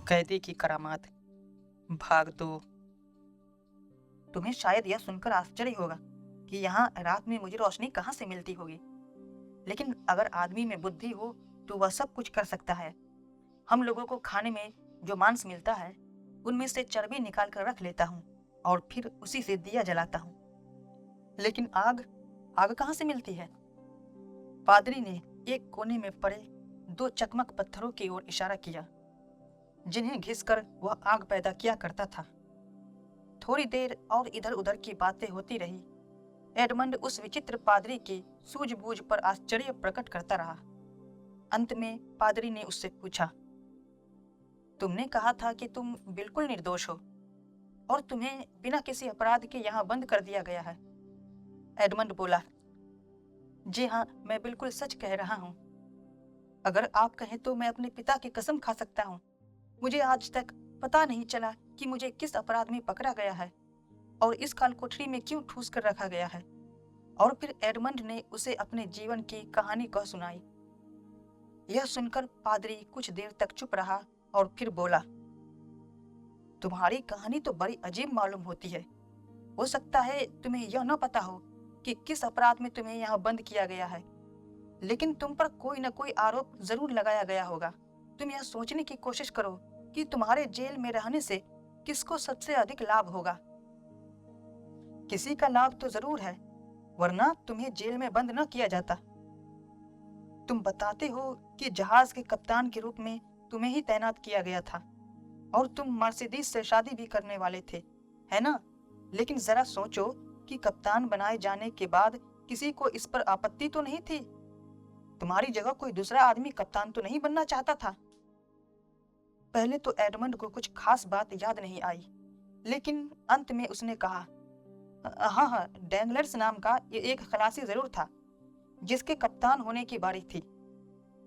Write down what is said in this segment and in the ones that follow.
कैदी की करामात भाग 2। तुम्हें शायद यह सुनकर आश्चर्य होगा कि यहाँ रात में मुझे रोशनी कहाँ से मिलती होगी। लेकिन अगर आदमी में बुद्धि हो तो वह सब कुछ कर सकता है। हम लोगों को खाने में जो मांस मिलता है उनमें से चर्बी निकाल कर रख लेता हूँ और फिर उसी से दिया जलाता हूँ। लेकिन आग आग कहाँ से मिलती है? पादरी ने एक कोने में पड़े दो चकमक पत्थरों की ओर इशारा किया जिन्हें घिसकर वह आग पैदा किया करता था। थोड़ी देर और इधर उधर की बातें होती रही। एडमंड उस विचित्र पादरी की सूझबूझ पर आश्चर्य प्रकट करता रहा। अंत में पादरी ने उससे पूछा, तुमने कहा था कि तुम बिल्कुल निर्दोष हो और तुम्हें बिना किसी अपराध के यहाँ बंद कर दिया गया है। एडमंड बोला, जी हाँ, मैं बिल्कुल सच कह रहा हूँ। अगर आप कहें तो मैं अपने पिता की कसम खा सकता हूँ। मुझे आज तक पता नहीं चला कि मुझे किस अपराध में पकड़ा गया है और इस काल कोठरी में क्यों ठूस कर रखा गया है। और फिर एडमंड ने उसे अपने जीवन की कहानी कह सुनाई। यह सुनकर पादरी कुछ देर तक चुप रहा और फिर बोला, तुम्हारी कहानी तो बड़ी अजीब मालूम होती है। हो सकता है तुम्हें यह न पता हो कि किस अपराध में तुम्हें यहाँ बंद किया गया है, लेकिन तुम पर कोई न कोई आरोप जरूर लगाया गया होगा। तुम यह सोचने की कोशिश करो कि तुम्हारे जेल में रहने से किसको सबसे अधिक लाभ होगा। किसी का लाभ तो जरूर है, वरना तुम्हें जेल में बंद न किया जाता। तुम बताते हो कि जहाज के कप्तान के रूप में तुम्हें ही तैनात किया गया था और तुम मर्सिडीज से शादी भी करने वाले थे, है ना? लेकिन जरा सोचो कि कप्तान बनाए जाने के बाद किसी को इस पर आपत्ति तो नहीं थी। तुम्हारी जगह कोई दूसरा आदमी कप्तान तो नहीं बनना चाहता था। पहले तो एडमंड को कुछ खास बात याद नहीं आई, लेकिन अंत में उसने कहा, हाँ हाँ, डैंगलर्स नाम का ये एक खलासी जरूर था जिसके कप्तान होने की बारी थी।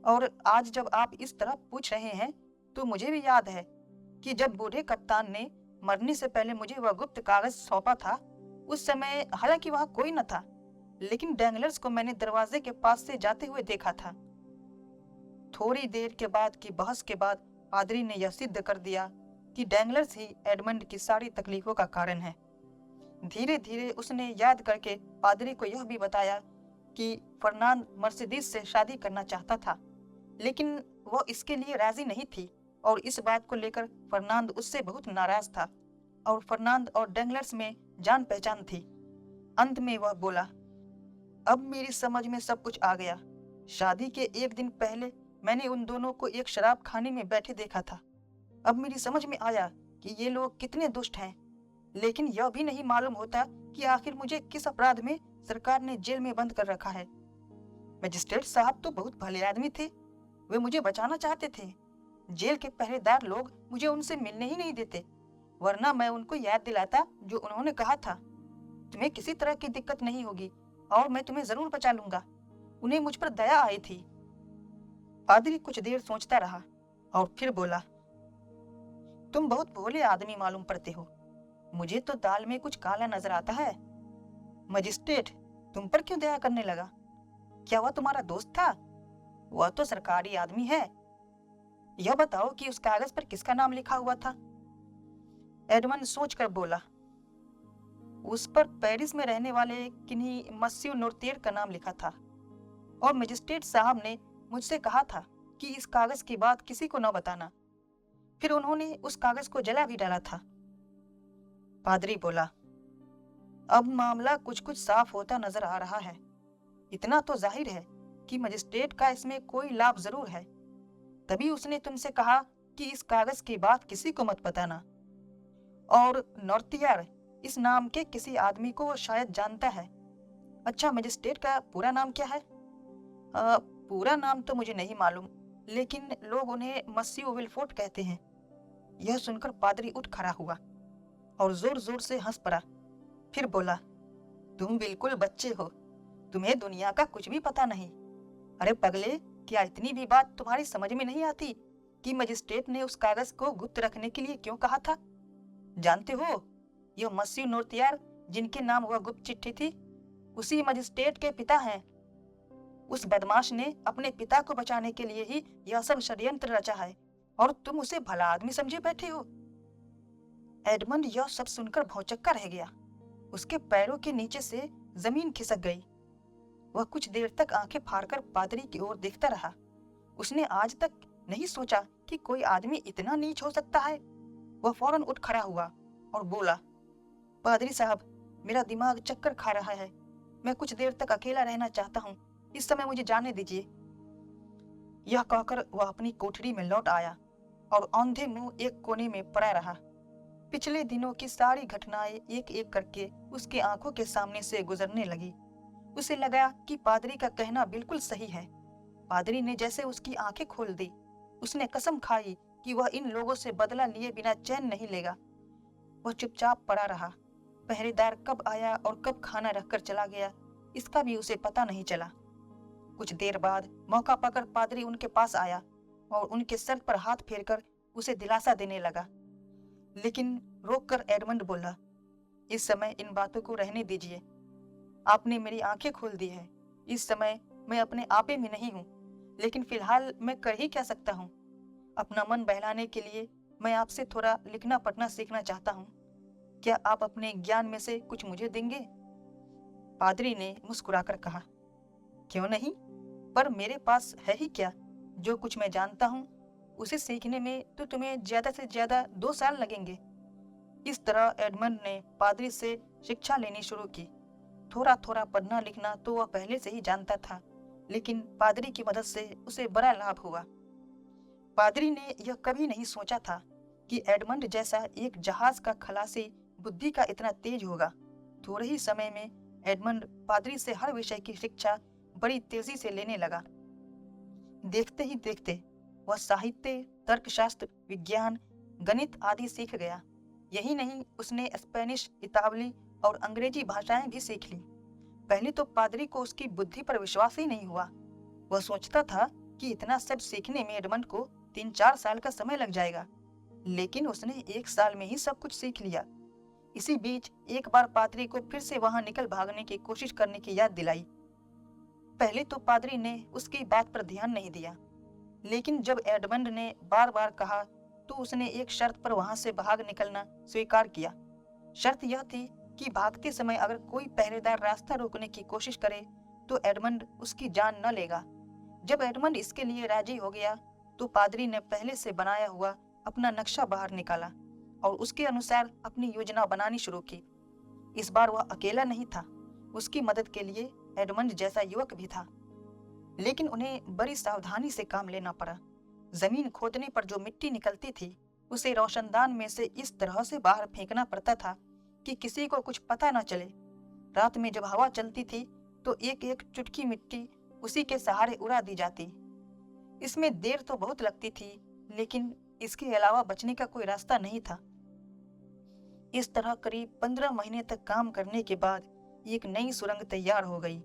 और आज जब आप इस तरह पूछ रहे हैं तो मुझे भी याद है कि जब बूढ़े कप्तान ने मरने से पहले मुझे वह गुप्त कागज सौंपा था, उस समय हालांकि वहां कोई न था, लेकिन डैंगलर्स को मैंने दरवाजे के पास से जाते हुए देखा था। थोड़ी देर के बाद की बहस के बाद पादरी ने यह सिद्ध कर दिया कि डैंगलर्स ही एडमंड की सारी तकलीफों का कारण है। धीरे धीरे उसने याद करके पादरी को यह भी बताया कि फर्नांड मर्सिडीज से शादी करना चाहता था, लेकिन वह इसके लिए राजी नहीं थी और इस बात को लेकर फर्नांड उससे बहुत नाराज था और फर्नांड और डैंगलर्स में जान पहचान थी। अंत में वह बोला, अब मेरी समझ में सब कुछ आ गया। शादी के एक दिन पहले मैंने उन दोनों को एक शराब खाने में बैठे देखा था। अब मेरी समझ में आया कि ये लोग कितने दुष्ट हैं, लेकिन यह भी नहीं मालूम होता कि आखिर मुझे किस अपराध में सरकार ने जेल में बंद कर रखा है। मजिस्ट्रेट साहब तो बहुत भले आदमी थे, वे मुझे बचाना चाहते थे। जेल के पहरेदार लोग मुझे उनसे मिलने ही नहीं देते, वरना मैं उनको याद दिलाता जो उन्होंने कहा था, तुम्हें किसी तरह की दिक्कत नहीं होगी और मैं तुम्हें जरूर बचा लूंगा। उन्हें मुझ पर दया आई थी। पादरी कुछ देर सोचता रहा और फिर बोला, तुम बहुत भोले आदमी मालूम पड़ते हो। मुझे तो दाल में कुछ काला नजर आता है। मजिस्ट्रेट तुम पर क्यों दया करने लगा? क्या वह तुम्हारा दोस्त था? वह तो सरकारी आदमी है। यह बताओ कि उस कागज पर किसका नाम लिखा हुआ था? एडमंड सोचकर बोला, उस पर पेरिस में रहने वाले किन्हीं मस्यू नोर्तियर का नाम लिखा था और मजिस्ट्रेट साहब ने मुझसे कहा था कि इस कागज की बात किसी को न बताना। फिर उन्होंने उस कागज को जला भी डाला था। पादरी बोला, अब मामला कुछ कुछ साफ होता नजर आ रहा है। इतना तो जाहिर है कि मजिस्ट्रेट का इसमें कोई लाभ जरूर है, तभी उसने तुमसे कहा कि इस कागज की बात किसी को मत बताना। और नॉर्थियर इस नाम के किसी आदमी को वो शायद जानता है। अच्छा, मजिस्ट्रेट का पूरा नाम क्या है? पूरा नाम तो मुझे नहीं मालूम, लेकिन लोग उन्हें मस्यू विलफोर्ट कहते हैं। यह सुनकर पादरी उठ खड़ा हुआ और जोर जोर से हंस पड़ा। फिर बोला, तुम बिल्कुल बच्चे हो, तुम्हें दुनिया का कुछ भी पता नहीं। अरे पगले, क्या इतनी भी बात तुम्हारी समझ में नहीं आती कि मजिस्ट्रेट ने उस कागज को गुप्त रखने के लिए क्यों कहा था? जानते हो, यह मस्यू नोर्तियार जिनके नाम वह गुप्त चिट्ठी थी, उसी मजिस्ट्रेट के पिता हैं। उस बदमाश ने अपने पिता को बचाने के लिए ही यह सब षड्यंत्र रचा है। और तुम उसे भला आदमी समझे बैठे हो। एडमंड यह सब सुनकर भौंचक्का रह गया। उसके पैरों के नीचे से जमीन खिसक गई। वह कुछ देर तक आंखें फाड़कर पादरी की ओर देखता रहा। उसने आज तक नहीं सोचा कि कोई आदमी इतना नीच हो सकता है। वह फौरन उठ खड़ा हुआ और बोला, पादरी साहब, मेरा दिमाग चक्कर खा रहा है। मैं कुछ देर तक अकेला रहना चाहता हूँ। इस समय मुझे जाने दीजिए। यह कहकर वह अपनी कोठरी में लौट आया और औंधे मुंह एक कोने में पड़ा रहा। पिछले दिनों की सारी घटनाएं एक एक करके उसकी आंखों के सामने से गुजरने लगी। उसे लगा कि पादरी का कहना बिल्कुल सही है। पादरी ने जैसे उसकी आंखें खोल दी। उसने कसम खाई कि वह इन लोगों से बदला लिए बिना चैन नहीं लेगा। वह चुपचाप पड़ा रहा। पहरेदार कब आया और कब खाना रखकर चला गया, इसका भी उसे पता नहीं चला। कुछ देर बाद मौका पाकर पादरी उनके पास आया और उनके सर पर हाथ फेरकर उसे दिलासा देने लगा। लेकिन रोककर एडमंड बोला, इस समय इन बातों को रहने दीजिए। आपने मेरी आंखें खोल दी है। इस समय मैं अपने आपे में नहीं हूँ, लेकिन फिलहाल मैं कर ही क्या सकता हूँ। अपना मन बहलाने के लिए मैं आपसे थोड़ा लिखना पढ़ना सीखना चाहता हूँ। क्या आप अपने ज्ञान में से कुछ मुझे देंगे? पादरी ने मुस्कुराकर कहा, क्यों नहीं, पर मेरे पास है ही क्या। जो कुछ मैं जानता हूँ उसे सीखने में तो तुम्हें ज्यादा से ज्यादा 2 साल लगेंगे। इस तरह एडमंड ने पादरी से शिक्षा लेनी शुरू की। थोड़ा थोड़ा पढ़ना लिखना तो वह पहले से ही जानता था, लेकिन पादरी की मदद से उसे बड़ा लाभ हुआ। पादरी ने यह कभी नहीं सोचा था कि एडमंड जैसा एक जहाज का खलासी बुद्धि का इतना तेज होगा। थोड़े ही समय में एडमंड पादरी से हर विषय की शिक्षा बड़ी तेजी से लेने लगा। देखते ही देखते वह साहित्य, तर्कशास्त्र, विज्ञान, गणित आदि सीख गया। यही नहीं, उसने स्पेनिश, इतावली और अंग्रेजी भाषाएं भी सीख ली। पहले तो पादरी को उसकी बुद्धि पर विश्वास ही नहीं हुआ। वह सोचता था कि इतना सब सीखने में एडमंड को 3-4 साल का समय लग जाएगा, लेकिन उसने 1 साल में ही सब कुछ सीख लिया। इसी बीच एक बार पादरी को फिर से वहां निकल भागने की कोशिश करने की याद दिलाई। पहले तो पादरी ने उसकी बात पर ध्यान नहीं दिया, लेकिन जब एडमंड ने बार बार कहा तो उसने एक शर्त पर वहां से भाग निकलना स्वीकार किया। शर्त यह थी कि भागते समय अगर कोई पहरेदार रास्ता रोकने की कोशिश करे तो एडमंड उसकी जान न लेगा। जब एडमंड इसके लिए राजी हो गया तो पादरी ने पहले से बनाया हुआ अपना नक्शा बाहर निकाला और उसके अनुसार अपनी योजना बनानी शुरू की। इस बार वह अकेला नहीं था। उसकी मदद के लिए एडमंड जैसा युवक भी था, लेकिन उन्हें बड़ी सावधानी से काम लेना पड़ा। जमीन खोदने पर जो मिट्टी निकलती थी उसे रोशनदान में से इस तरह से बाहर फेंकना पड़ता था कि किसी को कुछ पता न चले। रात में जब हवा चलती थी तो एक एक चुटकी मिट्टी उसी के सहारे उड़ा दी जाती। इसमें देर तो बहुत लगती थी, लेकिन इसके अलावा बचने का कोई रास्ता नहीं था। इस तरह करीब 15 महीने तक काम करने के बाद एक नई सुरंग तैयार हो गई।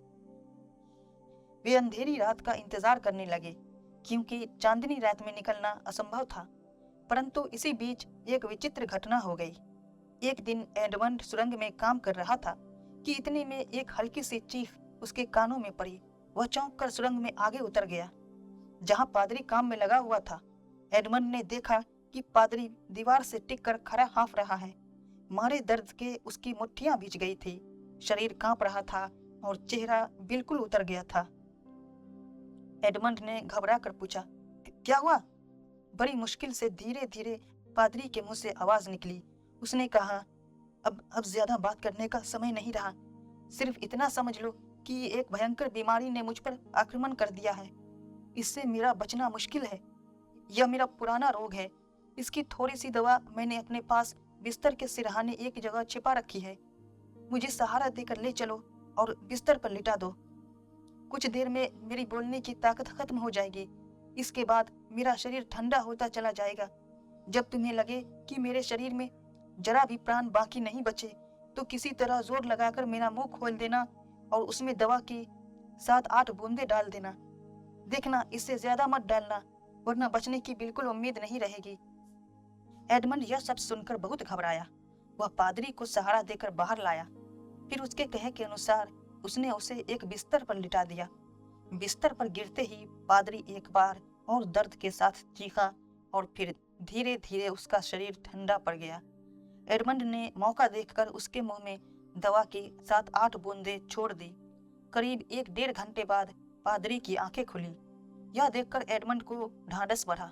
वे अंधेरी रात का इंतजार करने लगे, क्योंकि चांदनी रात में निकलना असंभव था। परंतु इसी बीच एक विचित्र घटना हो गई। एक दिन एडमंड सुरंग में काम कर रहा था कि इतने में एक हल्की सी चीख उसके कानों में पड़ी। वह चौंक कर सुरंग में आगे उतर गया, जहां पादरी काम में लगा हुआ था। एडमंड ने देखा कि पादरी दीवार से टिक कर खड़ा हाँफ रहा है। मारे दर्द के उसकी मुट्ठियां भीज गई थी, शरीर कांप रहा था और चेहरा बिल्कुल उतर गया था। एडमंड ने घबरा कर पूछा, क्या हुआ? बड़ी मुश्किल से धीरे धीरे पादरी के मुंह से आवाज निकली। उसने कहा, अब ज्यादा बात करने का समय नहीं रहा। सिर्फ इतना समझ लो कि एक भयंकर बीमारी ने मुझ पर आक्रमण कर दिया है। इससे मेरा बचना मुश्किल है। यह मेरा पुराना रोग है। इसकी थोड़ी सी दवा मैंने अपने पास बिस्तर के सिरहाने एक जगह छिपा रखी है। मुझे सहारा देकर ले चलो और बिस्तर पर लिटा दो। कुछ देर में मेरी बोलने की ताकत खत्म हो जाएगी। इसके बाद मेरा शरीर ठंडा होता चला जाएगा। जब तुम्हें लगे कि मेरे शरीर में जरा भी प्राण बाकी नहीं बचे तो किसी तरह जोर लगाकर मेरा मुंह खोल देना और उसमें दवा की 7-8 बूंदे डाल देना। देखना, इससे ज्यादा मत डालना, वरना बचने की बिल्कुल उम्मीद नहीं रहेगी। एडमंड यह सब सुनकर बहुत घबराया। वह पादरी को सहारा देकर बाहर लाया। फिर उसके कहे के अनुसार उसने उसे एक बिस्तर पर लिटा दिया। बिस्तर पर गिरते ही पादरी एक बार और दर्द के साथ चीखा और फिर धीरे धीरे उसका शरीर ठंडा पड़ गया। एडमंड ने मौका देखकर उसके मुंह में दवा की 7-8 बूंदें छोड़ दी। करीब 1-1.5 घंटे बाद पादरी की आंखें खुली। यह देखकर एडमंड को ढांढस बढ़ा,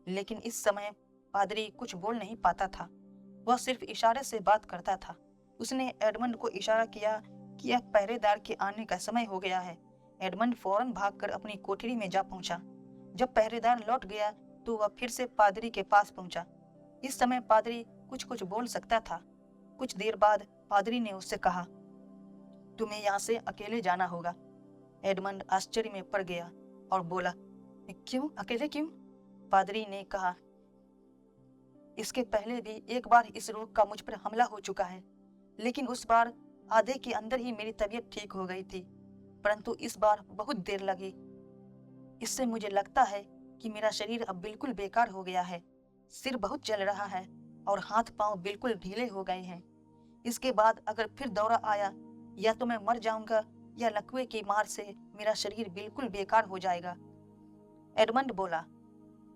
लेकिन इस समय पादरी कुछ बोल नहीं पाता था। वह सिर्फ इशारे से बात करता था। उसने एडमंड को इशारा किया कि अब पहरेदार के आने का समय हो गया है। एडमंड फौरन भागकर अपनी कोठरी में जा पहुंचा। जब पहरेदार लौट गया तो वह फिर से पादरी के पास पहुंचा। इस समय पादरी कुछ कुछ बोल सकता था। कुछ देर बाद पादरी ने उससे कहा, तुम्हें यहाँ से अकेले जाना होगा। एडमंड आश्चर्य में पड़ गया और बोला, क्यों, अकेले क्यों? पादरी ने कहा, इसके पहले भी एक बार इस रोग का मुझ पर हमला हो चुका है, लेकिन उस बार आधे के अंदर ही मेरी तबीयत ठीक हो गई थी, परंतु इस बार बहुत देर लगी। इससे मुझे लगता है कि मेरा शरीर अब बिल्कुल बेकार हो गया है। सिर बहुत जल रहा है और हाथ पांव बिल्कुल ढीले हो गए हैं। इसके बाद अगर फिर दौरा आया, या तो मैं मर जाऊंगा या लकवे की मार से मेरा शरीर बिल्कुल बेकार हो जाएगा। एडमंड बोला,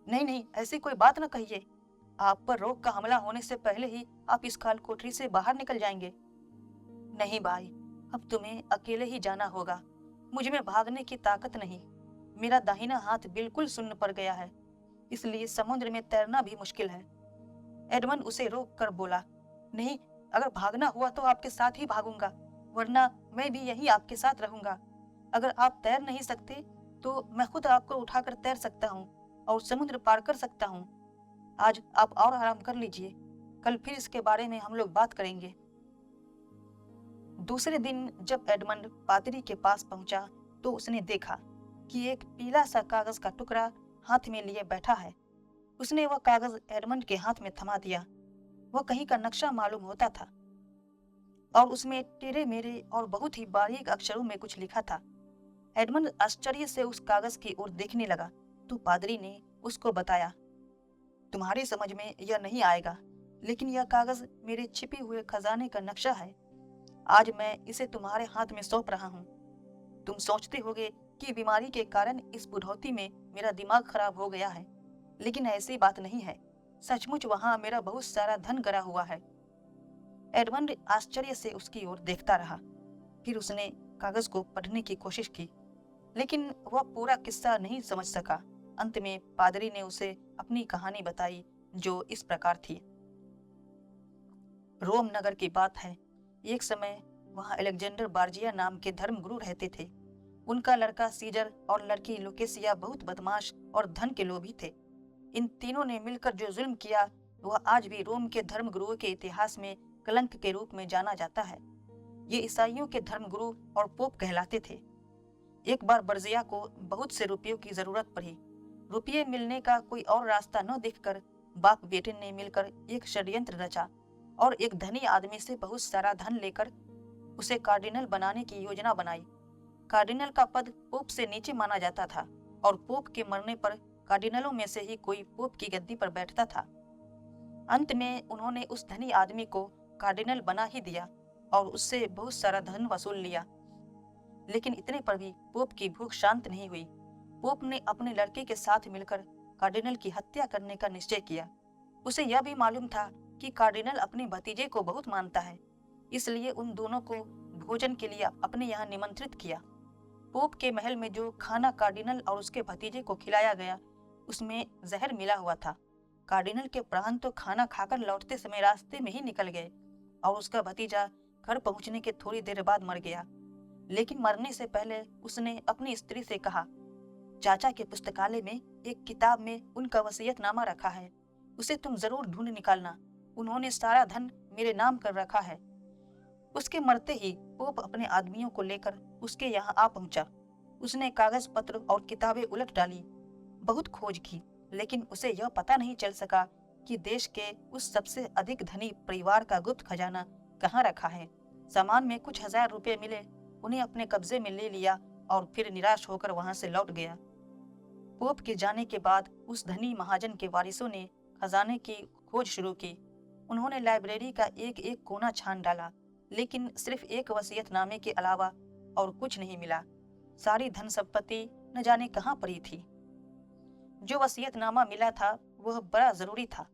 नहीं नहीं, ऐसी कोई बात न कहिए। आप पर रोग का हमला होने से पहले ही आप इस काल कोठरी से बाहर निकल जाएंगे। नहीं भाई, अब तुम्हें अकेले ही जाना होगा। मुझ में भागने की ताकत नहीं। मेरा दाहिना हाथ बिल्कुल सुन्न पड़ गया है, इसलिए समुद्र में तैरना भी मुश्किल है। एडमंड उसे रोक कर बोला, नहीं, अगर भागना हुआ तो आपके साथ ही भागूंगा, वरना मैं भी यही आपके साथ रहूंगा। अगर आप तैर नहीं सकते तो मैं खुद आपको उठाकर तैर सकता हूँ और समुद्र पार कर सकता हूँ। आज आप और आराम कर लीजिए, कल फिर इसके बारे में हम लोग बात करेंगे। दूसरे दिन जब एडमंड पादरी के पास पहुंचा तो उसने देखा कि एक पीला सा कागज का टुकड़ा हाथ में लिए बैठा है। उसने वह कागज एडमंड के हाथ में थमा दिया। वह कहीं का नक्शा मालूम होता था और उसमें टेढ़े मेढ़े और बहुत ही बारीक अक्षरों में कुछ लिखा था। एडमंड आश्चर्य से उस कागज की ओर देखने लगा तो पादरी ने उसको बताया, तुम्हारी समझ में यह नहीं आएगा, लेकिन यह कागज मेरे छिपे हुए खजाने का नक्शा है। आज मैं इसे तुम्हारे हाथ में सौंप रहा हूँ। तुम सोचते होगे कि बीमारी के कारण इस बुढ़ौती में मेरा दिमाग खराब हो गया है, लेकिन ऐसी बात नहीं है। सचमुच वहां मेरा बहुत सारा धन गरा हुआ है। एडमंड आश्चर्य से उसकी ओर देखता रहा। फिर उसने कागज को पढ़ने की कोशिश की, लेकिन वह पूरा किस्सा नहीं समझ सका। अंत में पादरी ने उसे अपनी कहानी बताई, जो इस प्रकार थी। रोम नगर की बात है। एक समय वहां अलेक्जेंडर बार्जिया नाम के धर्मगुरु रहते थे। उनका लड़का सीजर और लड़की लुकेसिया बहुत बदमाश और धन के लोभी थे। इन तीनों ने मिलकर जो जुल्म किया वह आज भी रोम के धर्मगुरुओं के इतिहास में कलंक के रूप में जाना जाता है। ये ईसाइयों के धर्मगुरु और पोप कहलाते थे। एक बार बर्जिया को बहुत से रुपयों की जरूरत पड़ी। रुपये मिलने का कोई और रास्ता न देखकर बाप बेटे ने मिलकर एक षड्यंत्र रचा और एक धनी आदमी से बहुत सारा धन लेकर उसे कार्डिनल बनाने की योजना बनाई। कार्डिनल का पद पोप से नीचे माना जाता था और पोप के मरने पर कार्डिनलों में से ही कोई पोप की गद्दी पर बैठता था। अंत में उन्होंने उस धनी आदमी को कार्डिनल बना ही दिया और उससे बहुत सारा धन वसूल लिया। लेकिन इतने पर भी पोप की भूख शांत नहीं हुई। पोप ने अपने लड़के के साथ मिलकर कार्डिनल की हत्या करने का निश्चय किया। उसे यह भी मालूम था कि कार्डिनल अपने भतीजे को बहुत मानता है, इसलिए उन दोनों को भोजन के लिए अपने यहाँ निमंत्रित किया। पोप के महल में जो खाना कार्डिनल और उसके भतीजे को खिलाया गया उसमें जहर मिला हुआ था। कार्डिनल के प्राण तो खाना खाकर लौटते समय रास्ते में ही निकल गए और उसका भतीजा घर पहुंचने के थोड़ी देर बाद मर गया। लेकिन मरने से पहले उसने अपनी स्त्री से कहा, चाचा के पुस्तकालय में एक किताब में उनका वसीयतनामा रखा है, उसे तुम जरूर ढूंढ निकालना। उन्होंने सारा धन मेरे नाम कर रखा है। उसके मरते ही पोप अपने आदमियों को लेकर उसके यहाँ आ पहुंचा। उसने कागज पत्र और किताबें उलट डाली, बहुत खोज की, लेकिन उसे यह पता नहीं चल सका कि देश के उस सबसे अधिक धनी परिवार का गुप्त खजाना कहाँ रखा है। सामान में कुछ 1000 रुपये मिले, उन्हें अपने कब्जे में ले लिया और फिर निराश होकर वहां से लौट गया। पोप के जाने के बाद उस धनी महाजन के वारिसों ने खजाने की खोज शुरू की। उन्होंने लाइब्रेरी का एक एक कोना छान डाला, लेकिन सिर्फ एक वसीयतनामे के अलावा और कुछ नहीं मिला। सारी धन संपत्ति न जाने कहाँ पड़ी थी। जो वसीयतनामा मिला था वह बड़ा जरूरी था,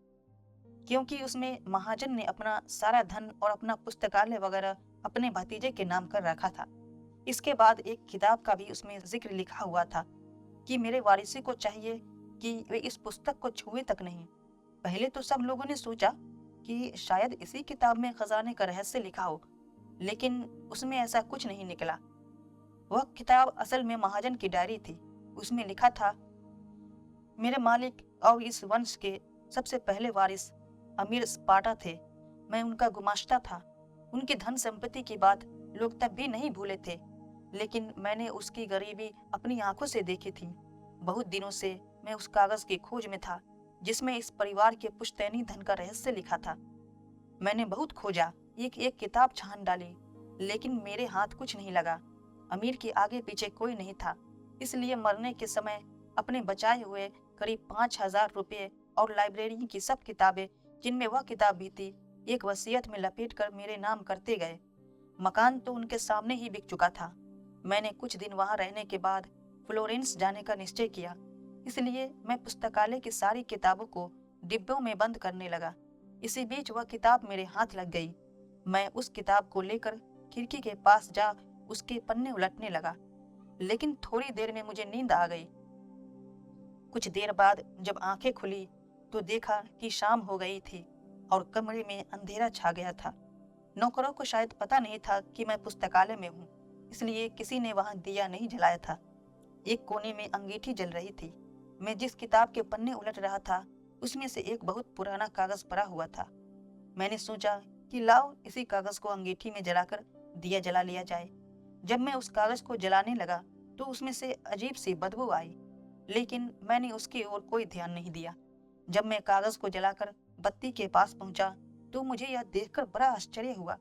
क्योंकि उसमें महाजन ने अपना सारा धन और अपना पुस्तकालय वगैरह अपने भतीजे के नाम कर रखा था। इसके बाद एक किताब का भी उसमें जिक्र लिखा हुआ था कि मेरे वारिसी को चाहिए कि वे इस पुस्तक को छुए तक नहीं। पहले तो सब लोगों ने सोचा कि शायद इसी किताब में खजाने का रहस्य लिखा हो, लेकिन उसमें ऐसा कुछ नहीं निकला। वह किताब असल में महाजन की डायरी थी। उसमें लिखा था, मेरे मालिक और इस वंश के सबसे पहले वारिस अमीर स्पार्टा थे। मैं उनका गुमाश्ता था। उनकी धन संपत्ति की बात लोग तब भी नहीं भूले थे, लेकिन मैंने उसकी गरीबी अपनी आंखों से देखी थी। बहुत दिनों से मैं उस कागज की खोज में था जिसमें इस परिवार के पुश्तैनी धन का रहस्य लिखा था। मैंने बहुत खोजा, एक एक किताब छान डाली, लेकिन मेरे हाथ कुछ नहीं लगा। अमीर के आगे पीछे कोई नहीं था, इसलिए मरने के समय अपने बचाए हुए करीब 5,000 रुपये और लाइब्रेरी की सब किताबें, जिनमें वह किताब भी थी, एक वसीयत में लपेट कर मेरे नाम करते गए। मकान तो उनके सामने ही बिक चुका था। मैंने कुछ दिन वहां रहने के बाद फ्लोरेंस जाने का निश्चय किया, इसलिए मैं पुस्तकालय की सारी किताबों को डिब्बों में बंद करने लगा। इसी बीच वह किताब मेरे हाथ लग गई। मैं उस किताब को लेकर खिड़की के पास जा उसके पन्ने उलटने लगा, लेकिन थोड़ी देर में मुझे नींद आ गई। कुछ देर बाद जब आंखें खुली तो देखा कि शाम हो गई थी और कमरे में अंधेरा छा गया था। नौकरों को शायद पता नहीं था कि मैं पुस्तकालय में हूँ, इसलिए किसी ने वहां दिया नहीं जलाया था। एक कोने में अंगीठी जल रही थी। मैं जिस किताब के पन्ने उलट रहा था उसमें से एक बहुत पुराना कागज पड़ा हुआ था। मैंने सोचा कि लाओ इसी कागज को अंगीठी में जलाकर दिया जला लिया जाए। जब मैं उस कागज को जलाने लगा तो उसमें से अजीब सी बदबू आई, लेकिन मैंने उसकी ओर कोई ध्यान नहीं दिया। जब मैं कागज को जलाकर बत्ती के पास पहुंचा तो मुझे यह देखकर बड़ा आश्चर्य हुआ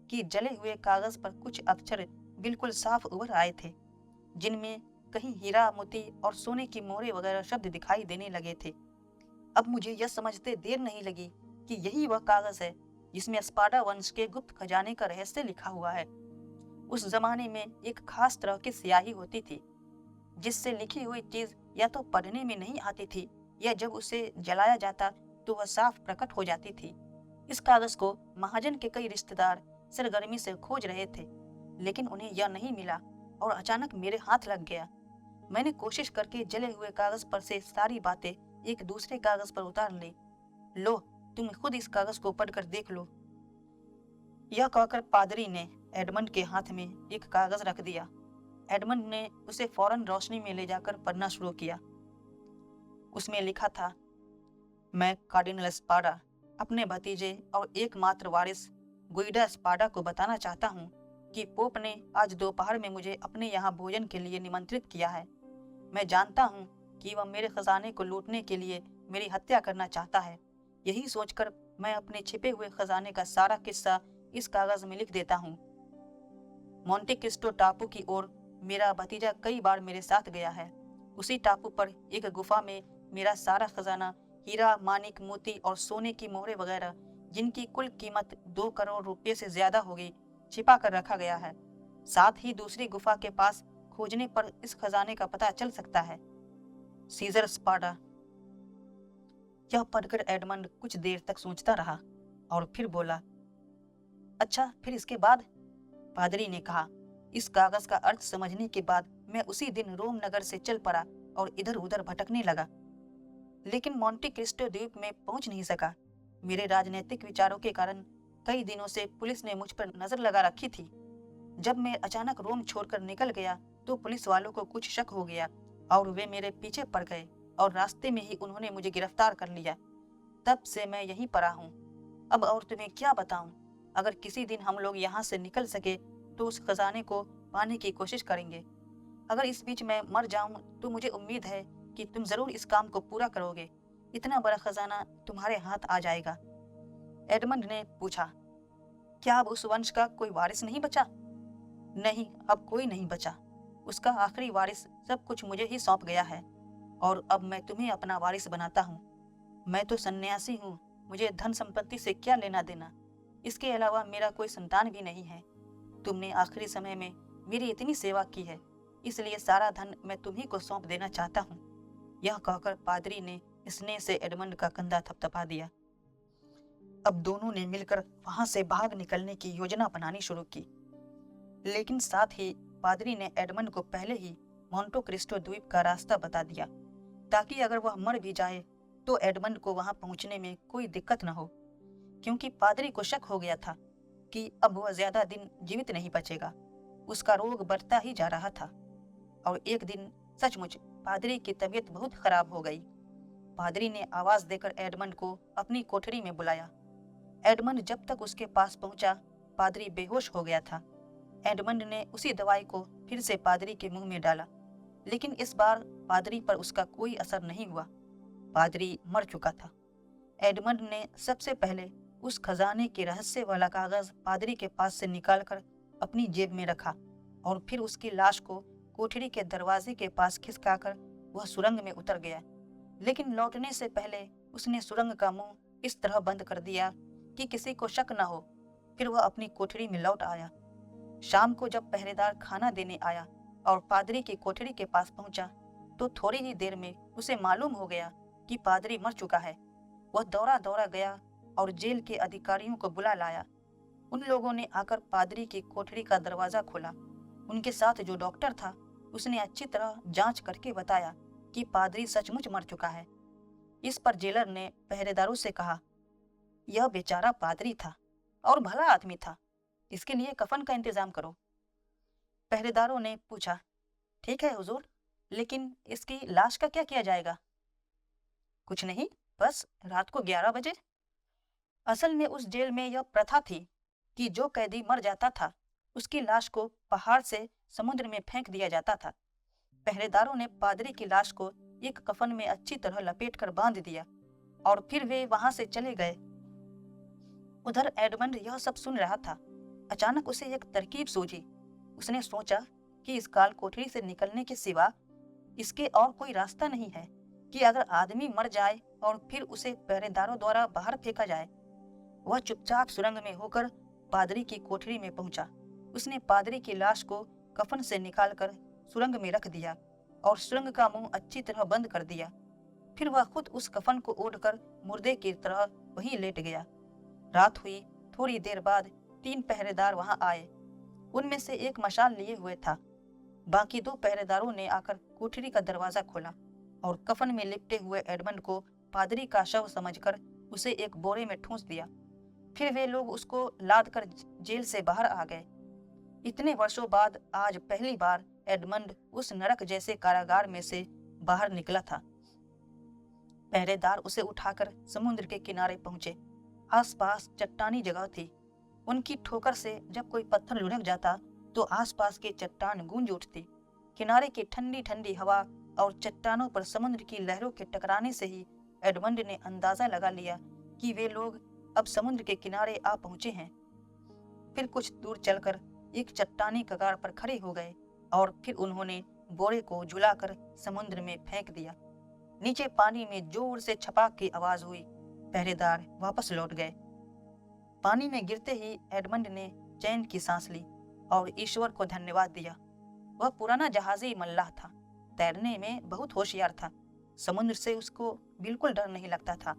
कि जले हुए कागज पर कुछ अक्षर बिल्कुल साफ उभर आए थे, जिनमें कहीं हीरा मोती और सोने की मोहरें वगैरह शब्द दिखाई देने लगे थे। अब मुझे यह समझते देर नहीं लगी कि यही वह कागज है जिसमें स्पार्टा वंश के गुप्त खजाने का रहस्य लिखा हुआ है। उस जमाने में एक खास तरह की स्याही होती थी जिससे लिखी हुई चीज या तो पढ़ने में नहीं आती थी या जब उसे जलाया जाता तो वह साफ प्रकट हो जाती थी। इस कागज को महाजन के कई रिश्तेदार सरगर्मी से खोज रहे थे, लेकिन उन्हें यह नहीं मिला और अचानक मेरे हाथ लग गया। मैंने कोशिश करके जले हुए कागज पर से सारी बातें एक दूसरे कागज पर उतार ली। लो, तुम खुद इस कागज को पढ़कर देख लो। यह कहकर पादरी ने एडमंड के हाथ में एक कागज रख दिया। एडमंड ने उसे फौरन रोशनी में ले जाकर पढ़ना शुरू किया। उसमें लिखा था, मैं कार्डिनल स्पाडा अपने भतीजे और एकमात्र वारिस गुइडा स्पाडा को बताना चाहता हूँ कि पोप ने आज दोपहर में मुझे अपने यहाँ भोजन के लिए निमंत्रित किया है। मैं जानता हूँ कि वह मेरे खजाने को लूटने के लिए मेरी हत्या करना चाहता है। यही सोचकर मैं अपने छिपे हुए खजाने का सारा किस्सा इस कागज में लिख देता हूँ। मोंटे क्रिस्टो टापू की ओर मेरा भतीजा कई बार मेरे साथ गया है। उसी टापू पर एक गुफा में मेरा सारा खजाना, हीरा, मानिक, मोती और सोने की मोहरें वगैरह, जिनकी कुल कीमत 2 करोड़ रुपए से ज्यादा होगी, छिपा कर रखा गया है। साथ ही दूसरी गुफा के पास खोजने पर इस खजाने का पता चल सकता है। सीजर स्पाडा। यह पढ़कर एडमंड कुछ देर तक सोचता रहा और फिर बोला, अच्छा, फिर इसके बाद? पादरी ने कहा। इस कागज का अर्थ समझने के बाद मैं उसी दिन रोम नगर से चल पड़ा और इधर उधर भटकने लगा, लेकिन मोंटे क्रिस्टो द्वीप में पहुंच नहीं सका। मेरे राजनीतिक विचारों के कारण कई दिनों से पुलिस ने मुझ पर नजर लगा रखी थी। जब मैं अचानक रोम छोड़कर निकल गया तो पुलिस वालों को कुछ शक हो गया और वे मेरे पीछे पड़ गए और रास्ते में ही उन्होंने मुझे गिरफ्तार कर लिया। तब से मैं यहीं पड़ा हूँ। अब और तुम्हें क्या बताऊं? अगर किसी दिन हम लोग यहाँ से निकल सके तो उस खजाने को पाने की कोशिश करेंगे। अगर इस बीच मैं मर जाऊं तो मुझे उम्मीद है कि तुम जरूर इस काम को पूरा करोगे। इतना बड़ा खजाना तुम्हारे हाथ आ जाएगा। एडमंड ने पूछा, क्या अब उस वंश का कोई वारिस नहीं बचा? नहीं, अब कोई नहीं बचा। उसका आखिरी वारिस सब कुछ मुझे ही सौंप गया है और अब मैं तुम्हें अपना वारिस बनाता हूँ। मैं तो सन्यासी हूँ, मुझे धन संपत्ति से क्या लेना देना। इसके अलावा मेरा कोई संतान भी नहीं है। तुमने आखिरी समय में मेरी इतनी सेवा की है, इसलिए सारा धन मैं तुम्ही को सौंप देना चाहता हूँ। यह कहकर पादरी ने स्नेह से एडमंड का कंधा थपथपा दिया। अब दोनों ने मिलकर वहां से भाग निकलने की योजना बनानी शुरू की, लेकिन साथ ही पादरी ने एडमंड को पहले ही मोंटे क्रिस्टो द्वीप का रास्ता बता दिया, ताकि अगर वह मर भी जाए तो एडमंड को वहां पहुंचने में कोई दिक्कत न हो, क्योंकि पादरी को शक हो गया था कि अब वह ज्यादा दिन जीवित नहीं बचेगा। उसका रोग बढ़ता ही जा रहा था और एक दिन सचमुच पादरी की तबीयत बहुत खराब हो गई। पादरी ने आवाज देकर एडमंड को अपनी कोठरी में बुलाया। एडमंड जब तक उसके पास पहुंचा, पादरी बेहोश हो गया था। एडमंड ने उसी दवाई को फिर से पादरी के मुंह में डाला, लेकिन इस बार पादरी पर उसका कोई असर नहीं हुआ। पादरी मर चुका था। एडमंड ने सबसे पहले उस खजाने के रहस्य वाला कागज पादरी के पास से निकालकर अपनी जेब में रखा और फिर उसकी लाश को कोठरी के दरवाजे के पास खिसकाकर वह सुरंग में उतर गया। लेकिन लौटने से पहले उसने सुरंग का मुंह इस तरह बंद कर दिया कि किसी को शक न हो। फिर वह अपनी कोठरी में लौट आया। शाम को जब पहरेदार खाना देने आया और पादरी की कोठरी के पास पहुंचा, तो थोड़ी ही देर में उसे मालूम हो गया कि पादरी मर चुका है। वह दौड़ा दौड़ा गया और जेल के अधिकारियों को बुला लाया। उन लोगों ने आकर पादरी की कोठरी का दरवाजा खोला। उनके साथ जो डॉक्टर था, उसने अच्छी तरह जांच करके बताया कि पादरी सचमुच मर चुका है। इस पर जेलर ने पहरेदारों से कहा, यह बेचारा पादरी था और भला आदमी था, इसके लिए कफन का इंतजाम करो। पहरेदारों ने पूछा, ठीक है हुजूर, लेकिन इसकी लाश का क्या किया जाएगा? कुछ नहीं, बस रात को 11 बजे। असल में उस जेल में यह प्रथा थी कि जो कैदी मर जाता था, उसकी लाश को पहाड़ से समुद्र में फेंक दिया जाता था। पहरेदारों ने पादरी की लाश को एक कफन में अच्छी तरह लपेटकर बांध दिया और फिर वे वहां से चले गए। उधर एडमंड यह सब सुन रहा था। अचानक उसे एक तरकीब सूझी। उसने सोचा कि इस काल कोठरी से निकलने के सिवा इसके और कोई रास्ता नहीं है कि अगर आदमी मर जाए और फिर उसे पहरेदारों द्वारा बाहर फेंका जाए। वह चुपचाप सुरंग में होकर पादरी की कोठरी में पहुंचा। उसने पादरी की लाश को कफन से निकालकर सुरंग में रख दिया और सुरंग का मुंह अच्छी तरह बंद कर दिया। फिर वह खुद उस कफन को ओढ़कर मुर्दे की तरह वहीं लेट गया। रात हुई। थोड़ी देर बाद 3 पहरेदार वहां आए। उनमें से एक मशाल लिए हुए था। बाकी 2 पहरेदारों ने आकर कोठरी का दरवाजा खोला और कफन में लिपटे हुए एडमंड को पादरी का शव समझकर उसे एक बोरे में ठूंस दिया। फिर वे लोग उसको लाद कर जेल से बाहर आ गए। इतने वर्षों बाद आज पहली बार एडमंड उस नरक जैसे कारागार में से बाहर निकला था। पहरेदार उसे उठाकर समुद्र के किनारे पहुंचे। आसपास चट्टानी जगह थी। उनकी ठोकर से जब कोई पत्थर लुढ़क जाता तो आसपास की चट्टान गूंज उठती। किनारे की ठंडी ठंडी हवा और चट्टानों पर समुद्र की लहरों के टकराने से ही एडमंड ने अंदाजा लगा लिया कि वे लोग अब समुद्र के किनारे आ पहुंचे हैं। फिर कुछ दूर चलकर एक चट्टानी कगार पर खड़े हो गए और फिर उन्होंने बोरे को झुलाकर समुद्र में फेंक दिया। नीचे पानी में जोर से छपाक की आवाज हुई। पहरेदार वापस लौट गए। पानी में गिरते ही एडमंड ने चैन की सांस ली और ईश्वर को धन्यवाद दिया। वह पुराना जहाजी मल्लाह था। तैरने में बहुत होशियार था। समुद्र से उसको बिल्कुल डर नहीं लगता था।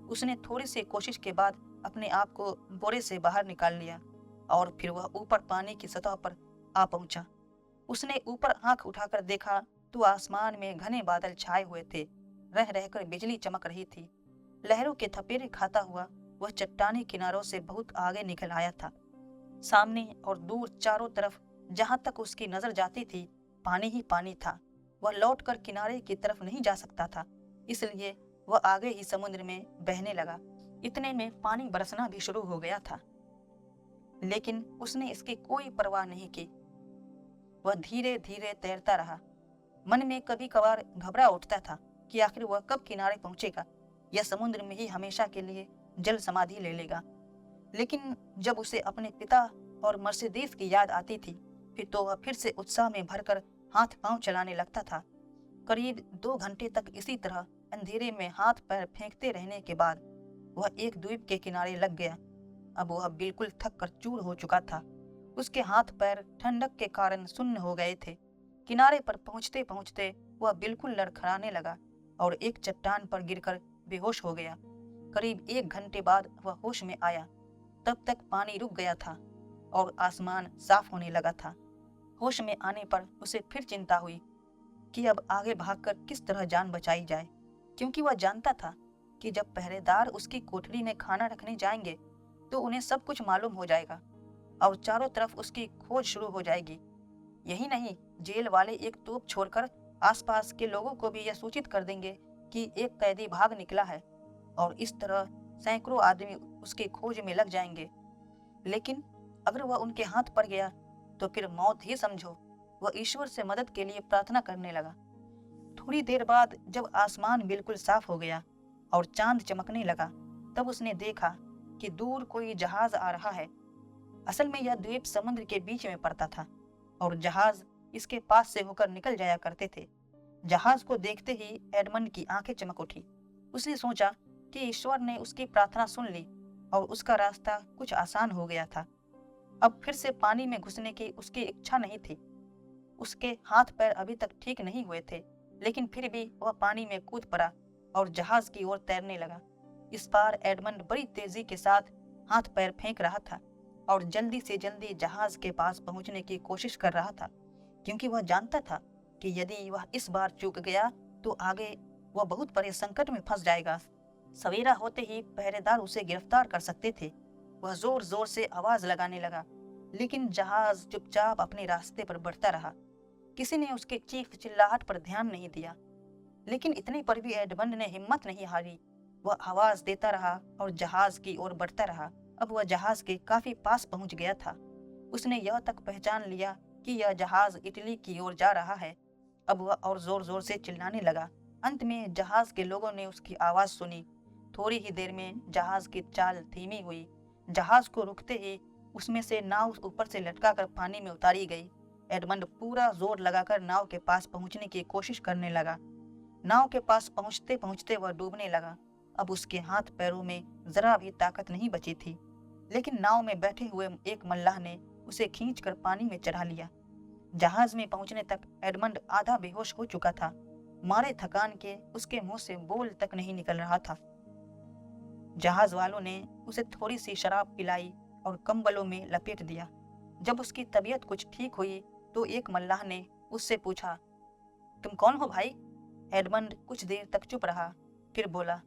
उसने थोड़ी सी कोशिश के बाद अपने आप को बोरे से बाहर निकाल लिया और फिर वह ऊपर पानी की सतह पर आ पहुंचा। उसने ऊपर आंख उठाकर देखा तो आसमान में घने बादल छाए हुए थे। रह रहकर बिजली चमक रही थी। लहरों के थपेरे खाता हुआ वह चट्टानी किनारों से बहुत आगे निकल आया था। सामने और दूर चारों तरफ जहां तक उसकी नजर जाती थी, पानी ही पानी था। वह लौटकर किनारे की तरफ नहीं जा सकता था, इसलिए वह आगे ही समुद्र में बहने लगा। इतने में पानी बरसना भी शुरू हो गया था, लेकिन उसने इसकी कोई परवाह नहीं की। वह धीरे धीरे तैरता रहा। मन में कभी कभार घबरा उठता था कि आखिर वह कब किनारे पहुंचेगा या समुद्र में ही हमेशा के लिए जल समाधि ले लेगा। लेकिन जब उसे अपने पिता और मर्सिडीज की याद आती थी, तो वह फिर से उत्साह में भरकर हाथ पांव चलाने लगता था। करीब 2 घंटे तक इसी तरह अंधेरे में हाथ पैर फेंकते रहने के बाद वह एक द्वीप के किनारे लग गया। अब वह बिल्कुल थक कर चूर हो चुका था। उसके हाथ पैर ठंडक के कारण सुन्न हो गए थे। किनारे पर पहुंचते पहुंचते वह बिल्कुल लड़खड़ाने लगा। और एक चट्टान पर गिरकर बेहोश हो गया। करीब 1 घंटे बाद वह होश में आया। तब तक पानी रुक गया था और आसमान साफ होने लगा था। होश में आने पर उसे फिर चिंता हुई कि अब आगे भागकर किस तरह जान बचाई जाए, क्योंकि वह जानता था कि जब पहरेदार उसकी कोठरी में खाना रखने जाएंगे तो उन्हें सब कुछ मालूम हो जाएगा और चारों तरफ उसकी खोज शुरू हो जाएगी। यही नहीं, जेल वाले एक तोप छोड़कर आसपास के लोगों को भी यह सूचित कर देंगे कि एक कैदी भाग निकला है और इस तरह सैकड़ों आदमी उसकी खोज में लग जाएंगे। लेकिन अगर वह उनके हाथ पड़ गया तो फिर मौत ही समझो। वह ईश्वर से मदद के लिए प्रार्थना करने लगा। थोड़ी देर बाद जब आसमान बिल्कुल साफ हो गया और चांद चमकने लगा, तब उसने देखा कि दूर कोई जहाज आ रहा है। असल में यह द्वीप समुद्र के बीच में पड़ता था और जहाज इसके पास से होकर निकल जाया करते थे। जहाज को देखते ही एडमंड की आंखें चमक उठी। उसने सोचा कि ईश्वर ने उसकी प्रार्थना सुन ली और उसका रास्ता कुछ आसान हो गया था। अब फिर से पानी में घुसने की उसकी इच्छा नहीं थी। उसके हाथ पैर अभी तक ठीक नहीं हुए थे, लेकिन फिर भी वह पानी में कूद पड़ा और जहाज की ओर तैरने लगा। इस बार एडमंड बड़ी तेजी के साथ हाथ पैर फेंक रहा था और जल्दी से जल्दी जहाज के पास पहुंचने की कोशिश कर रहा था, क्योंकि वह जानता था कि यदि वह इस बार चूक गया तो आगे वह बहुत बड़े संकट में फंस जाएगा। सवेरा होते ही पहरेदार उसे गिरफ्तार कर सकते थे। वह जोर जोर से आवाज लगाने लगा, लेकिन जहाज चुपचाप अपने रास्ते पर बढ़ता रहा। किसी ने उसके चीख चिल्लाहट पर ध्यान नहीं दिया, लेकिन इतने पर भी एडमंड ने हिम्मत नहीं हारी। वह आवाज देता रहा और जहाज की ओर बढ़ता रहा। अब वह जहाज के काफी पास पहुंच गया था। उसने यह तक पहचान लिया कि यह जहाज इटली की ओर जा रहा है। अब वह और जोर जोर से चिल्लाने लगा। अंत में जहाज के लोगों ने उसकी आवाज सुनी। थोड़ी ही देर में जहाज की चाल धीमी हुई। जहाज को रुकते ही उसमें से नाव ऊपर से लटकाकर पानी में उतारी गई। एडमंड पूरा जोर लगाकर नाव के पास पहुंचने की कोशिश करने लगा। नाव के पास पहुंचते पहुंचते वह डूबने लगा। अब उसके हाथ पैरों में जरा भी ताकत नहीं बची थी, लेकिन नाव में बैठे हुए एक मल्लाह ने उसे खींचकर पानी में चढ़ा लिया। जहाज में पहुंचने तक एडमंड आधा बेहोश हो चुका था। मारे थकान के उसके मुंह से बोल तक नहीं निकल रहा था। जहाज वालों ने उसे थोड़ी सी शराब पिलाई और कंबलों में लपेट दिया। जब उसकी तबीयत कुछ ठीक हुई तो एक मल्लाह ने उससे पूछा, तुम कौन हो भाई? एडमंड कुछ देर तक चुप रहा, फिर बोला,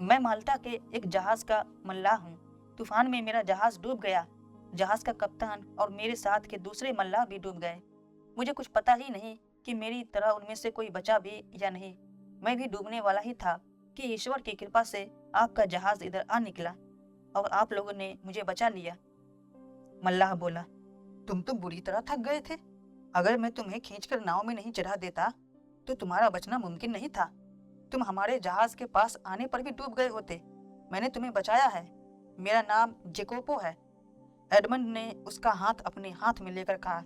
मैं माल्टा के एक जहाज का मल्लाह हूँ। तूफान में मेरा जहाज डूब गया। जहाज का कप्तान और मेरे साथ के दूसरे मल्लाह भी डूब गए। मुझे कुछ पता ही नहीं कि मेरी तरह उनमें से कोई बचा भी या नहीं। मैं भी डूबने वाला ही था कि ईश्वर की कृपा से आपका जहाज इधर आ निकला और आप लोगों ने मुझे बचा लिया। मल्लाह बोला, तुम तो बुरी तरह थक गए थे। अगर मैं तुम्हें खींचकर नाव में नहीं चढ़ा देता तो तुम्हारा बचना मुमकिन नहीं था। तुम हमारे जहाज के पास आने पर भी डूब गए होते। मैंने तुम्हें बचाया है। मेरा नाम जेकोपो है। एडमंड ने उसका हाथ अपने हाथ में लेकर कहा,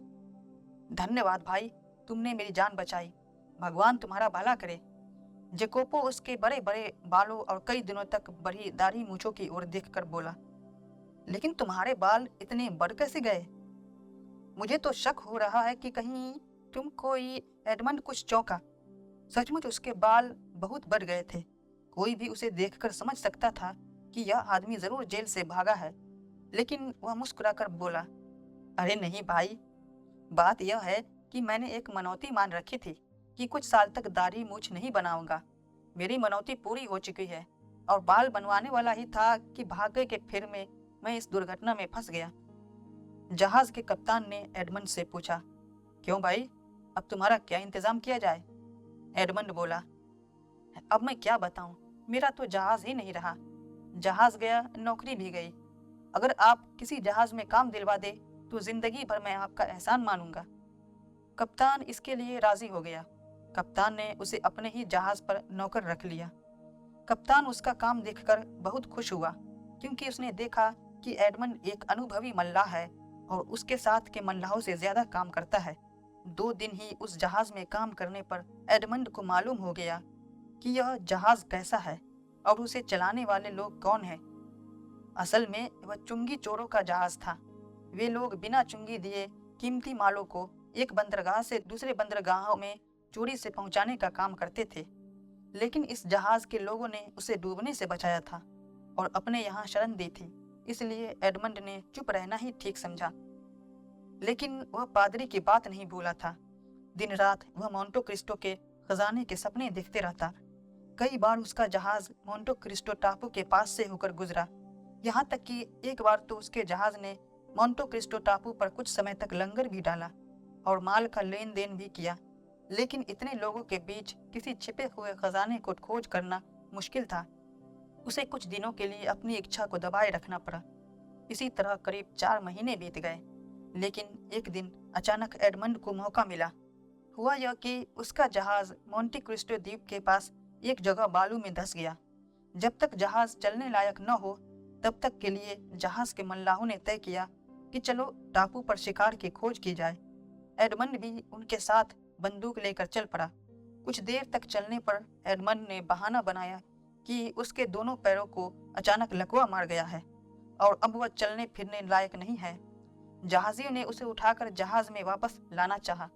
धन्यवाद भाई, तुमने मेरी जान बचाई। भगवान तुम्हारा भला करे। जेकोपो उसके बड़े बड़े बालों और कई दिनों तक बढ़ी दाढ़ी मूंछों की ओर देखकर बोला, लेकिन तुम्हारे बाल इतने बढ़ कैसे गए? मुझे तो शक हो रहा है कि कहीं तुम कोई। एडमंड कुछ चौंका। सचमुच उसके बाल बहुत बढ़ गए थे। कोई भी उसे देखकर समझ सकता था कि यह आदमी जरूर जेल से भागा है, लेकिन वह मुस्कुराकर बोला, अरे नहीं भाई, बात यह है कि मैंने एक मनौती मान रखी थी कि कुछ साल तक दाढ़ी मूछ नहीं बनाऊंगा। मेरी मनौती पूरी हो चुकी है और बाल बनवाने वाला ही था कि भागे के फिर में मैं इस दुर्घटना में फंस गया। जहाज के कप्तान ने एडमंड से पूछा, क्यों भाई, अब तुम्हारा क्या इंतजाम किया जाए? एडमंड बोला, अब मैं क्या बताऊं, मेरा तो जहाज ही नहीं रहा। जहाज गया, नौकरी भी गई। अगर आप किसी जहाज में काम दिलवा दे तो जिंदगी भर मैं आपका एहसान मानूंगा। कप्तान इसके लिए राजी हो गया। कप्तान ने उसे अपने ही जहाज पर नौकर रख लिया। कप्तान उसका काम देखकर बहुत खुश हुआ, क्योंकि उसने देखा कि एडमंड एक अनुभवी मल्लाह है और उसके साथ के मल्लाहों से ज्यादा काम करता है। 2 दिन ही उस जहाज में काम करने पर एडमंड को मालूम हो गया कि यह जहाज कैसा है और उसे चलाने वाले लोग कौन हैं। असल में वह चुंगी चोरों का जहाज था। वे लोग बिना चुंगी दिए कीमती मालों को एक बंदरगाह से दूसरे बंदरगाहों में चोरी से पहुंचाने का काम करते थे। लेकिन इस जहाज के लोगों ने उसे डूबने से बचाया था और अपने यहाँ शरण दी थी, इसलिए एडमंड ने चुप रहना ही ठीक समझा। लेकिन वह पादरी की बात नहीं भूला था। दिन रात वह मोंटे क्रिस्टो के खजाने के सपने देखते रहता। कई बार उसका जहाज मोंटे क्रिस्टो टापू के पास से होकर गुजरा। यहाँ तक कि एक बार तो उसके जहाज ने मोंटे क्रिस्टो टापू पर कुछ समय तक लंगर भी डाला और माल का लेन देन भी किया। लेकिन इतने लोगों के बीच किसी छिपे हुए खजाने को खोज करना मुश्किल था। उसे कुछ दिनों के लिए अपनी इच्छा को दबाए रखना पड़ा। इसी तरह करीब 4 महीने बीत गए। लेकिन एक दिन अचानक एडमंड को मौका मिला। हुआ यह कि उसका जहाज मोंटे क्रिस्टो द्वीप के पास एक जगह बालू में धंस गया। जब तक जहाज चलने लायक न हो तब तक के लिए जहाज के मल्लाहों ने तय किया कि चलो टापू पर शिकार की खोज की जाए। एडमंड भी उनके साथ बंदूक लेकर चल पड़ा। कुछ देर तक चलने पर एडमंड ने बहाना बनाया कि उसके दोनों पैरों को अचानक लकवा मार गया है और अब वह चलने फिरने लायक नहीं है। जहाजियों ने उसे उठाकर जहाज में वापस लाना चाहा,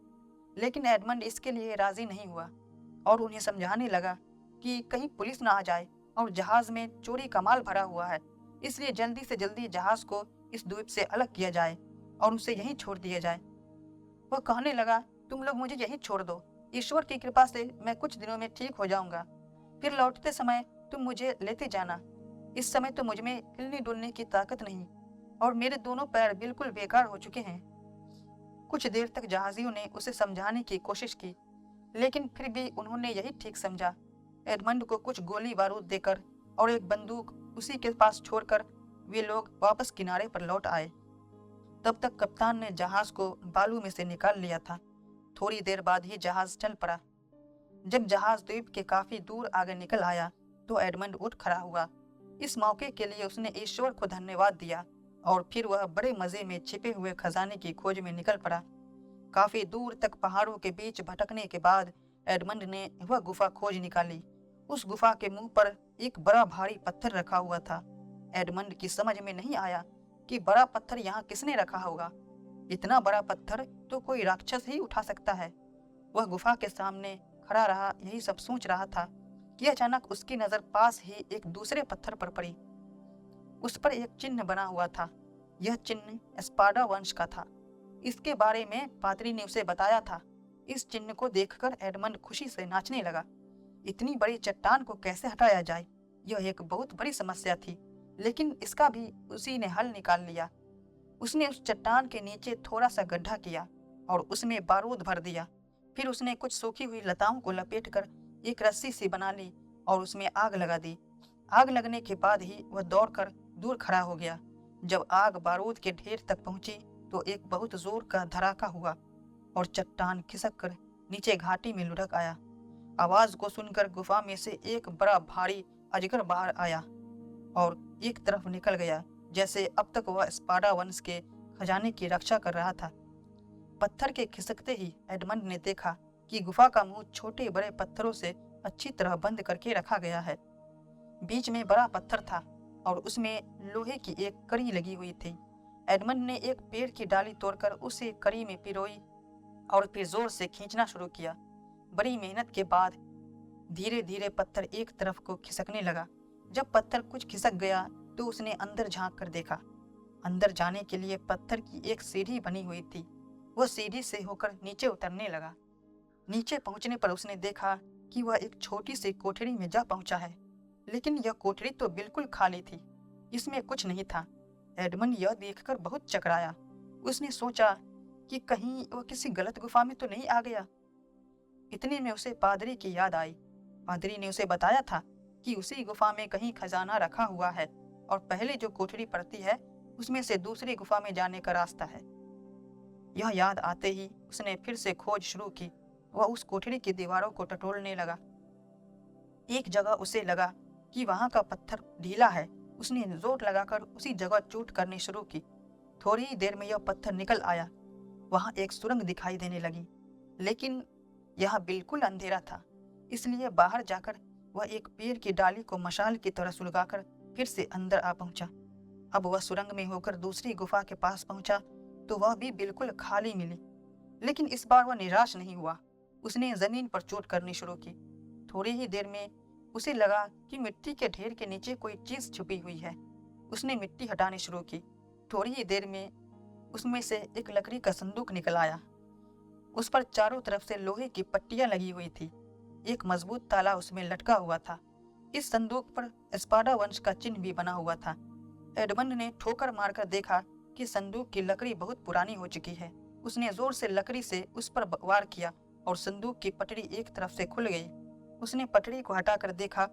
लेकिन एडमंड इसके लिए राजी नहीं हुआ और उन्हें समझाने लगा कि कहीं पुलिस ना आ जाए और जहाज में चोरी का माल भरा हुआ है, इसलिए जल्दी से जल्दी जहाज को इस द्वीप से अलग किया जाए और उसे यहीं छोड़ दिया जाए। वह कहने लगा, तुम लोग मुझे यहीं छोड़ दो, ईश्वर की कृपा से मैं कुछ दिनों में ठीक हो जाऊंगा, फिर लौटते समय तुम मुझे लेते जाना। इस समय तो मुझमें हिलने डुलने की ताकत नहीं और मेरे दोनों पैर बिल्कुल बेकार हो चुके हैं। कुछ देर तक जहाजियों ने उसे समझाने की कोशिश की, लेकिन फिर भी उन्होंने यही ठीक समझा। एडमंड को कुछ गोली बारूद देकर और एक बंदूक उसी के पास छोड़कर वे लोग वापस किनारे पर लौट आए। तब तक कप्तान ने जहाज को बालू में से निकाल लिया था। थोड़ी देर बाद ही जहाज चल पड़ा। जब जहाज द्वीप के काफी दूर आगे निकल आया तो एडमंड उठ खड़ा हुआ। इस मौके के लिए उसने ईश्वर को धन्यवाद दिया और फिर वह बड़े मजे में छिपे हुए खजाने की खोज में निकल पड़ा। काफी दूर तक पहाड़ों के बीच भटकने के बाद एडमंड ने वह गुफा खोज निकाली। उस गुफा के मुंह पर एक बड़ा भारी पत्थर रखा हुआ था। एडमंड की समझ में नहीं आया कि बड़ा पत्थर यहाँ किसने रखा होगा। इतना बड़ा पत्थर तो कोई राक्षस ही उठा सकता है। वह गुफा के सामने खड़ा रहा, यही सब सोच रहा था कि अचानक उसकी नजर पास ही एक दूसरे पत्थर पर पड़ी। उस पर एक चिन्ह बना हुआ था। यह चिन्ह एस्पाडा वंश का था। इसके बारे में पादरी ने उसे बताया था। इस चिन्ह को देखकर एडमंड खुशी से नाचने लगा। इतनी बड़ी चट्टान को कैसे हटाया जाए, यह एक बहुत बड़ी समस्या थी, लेकिन इसका भी उसी ने हल निकाल लिया। उसने उस चट्टान के नीचे थोड़ा सा गड्ढा किया और उसमें बारूद भर दिया। फिर उसने कुछ सूखी हुई लताओं को लपेटकर एक रस्सी सी बना ली और उसमें आग लगा दी। आग लगने के बाद ही वह दौड़कर दूर खड़ा हो गया। जब आग बारूद के ढेर तक पहुंची तो एक बहुत जोर का धड़ाका हुआ और चट्टान खिसक कर नीचे घाटी में लुढ़क आया। आवाज को सुनकर गुफा में से एक बड़ा भारी अजगर बाहर आया और एक तरफ निकल गया, जैसे अब तक वह स्पाडा वंश के खजाने की रक्षा कर रहा था। पत्थर के खिसकते ही एडमंड ने देखा कि गुफा का मुंह छोटे बड़े पत्थरों से अच्छी तरह बंद करके रखा गया है। बीच में बड़ा पत्थर था और उसमें लोहे की एक कड़ी लगी हुई थी। एडमंड ने एक पेड़ की डाली तोड़कर उसे कड़ी में पिरोई और फिर जोर से खींचना शुरू किया। बड़ी मेहनत के बाद धीरे धीरे पत्थर एक तरफ को खिसकने लगा। जब पत्थर कुछ खिसक गया तो उसने अंदर झांक कर देखा। अंदर जाने के लिए पत्थर की एक सीढ़ी बनी हुई थी। वह सीढ़ी से होकर नीचे उतरने लगा। नीचे पहुंचने पर उसने देखा कि वह एक छोटी सी कोठरी में जा पहुंचा है, लेकिन यह कोठरी तो बिल्कुल खाली थी, इसमें कुछ नहीं था। एडमंड यह देखकर बहुत चकराया। उसने सोचा कि कहीं वह किसी गलत गुफा में तो नहीं आ गया। इतने में उसे पादरी की याद आई। पादरी ने उसे बताया था कि उसी गुफा में कहीं खजाना रखा हुआ है और पहले जो कोठरी पड़ती है उसमें से दूसरी गुफा में जाने का रास्ता है। यह याद आते ही उसने फिर से खोज शुरू की। वह उस कोठरी की दीवारों को टटोलने लगा। एक जगह उसे लगा कि वहां का पत्थर ढीला है। उसने जोर लगाकर उसी जगह चोट करनी शुरू की। थोड़ी ही देर में यह पत्थर निकल आया। वहां एक सुरंग दिखाई देने लगी, लेकिन यह बिल्कुल अंधेरा था, इसलिए बाहर जाकर वह एक पेड़ की डाली को मशाल की तरह सुलगाकर फिर से अंदर आ पहुंचा। अब वह सुरंग में होकर दूसरी गुफा के पास पहुंचा तो वह भी बिल्कुल खाली मिली, लेकिन इस बार वह निराश नहीं हुआ। उसने जमीन पर चोट करनी शुरू की। थोड़ी ही देर में उसे लगा कि मिट्टी के ढेर के नीचे कोई चीज छुपी हुई है। उसने मिट्टी हटानी शुरू की। थोड़ी ही देर में उसमें से एक लकड़ी का संदूक निकल आया। उस पर चारों तरफ से लोहे की पट्टियां लगी हुई थी। एक मजबूत ताला उसमें लटका हुआ था। इस संदूक पर स्पाडा वंश का चिन्ह भी बना हुआ था। एडमंड ने ठोकर मारकर देखा कि संदूक की लकड़ी बहुत पुरानी हो चुकी है। उसने जोर से लकड़ी से उस पर वार किया और संदूक की पटड़ी एक तरफ से खुल गई। उसने पटड़ी को हटाकर देखा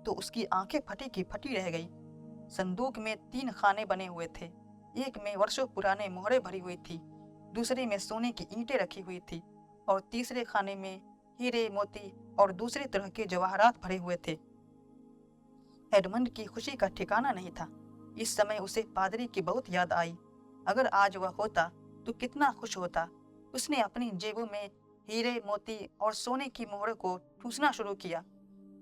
तो उसकी आंखें फटी की फटी रह गई। संदूक में 3 खाने बने हुए थे। एक में वर्षों पुराने मोहरे भरी हुई थी, दूसरे में सोने की ईंटें रखी हुई थी और तीसरे खाने में हीरे, मोती और दूसरे तरह के जवाहरात भरे हुए थे। एडमंड की खुशी का ठिकाना नहीं था। इस समय उसे पादरी की बहुत याद आई। अगर आज वह होता तो कितना खुश होता। उसने अपनी जेबों में हीरे, मोती और सोने की मोहरों को ठूसना शुरू किया।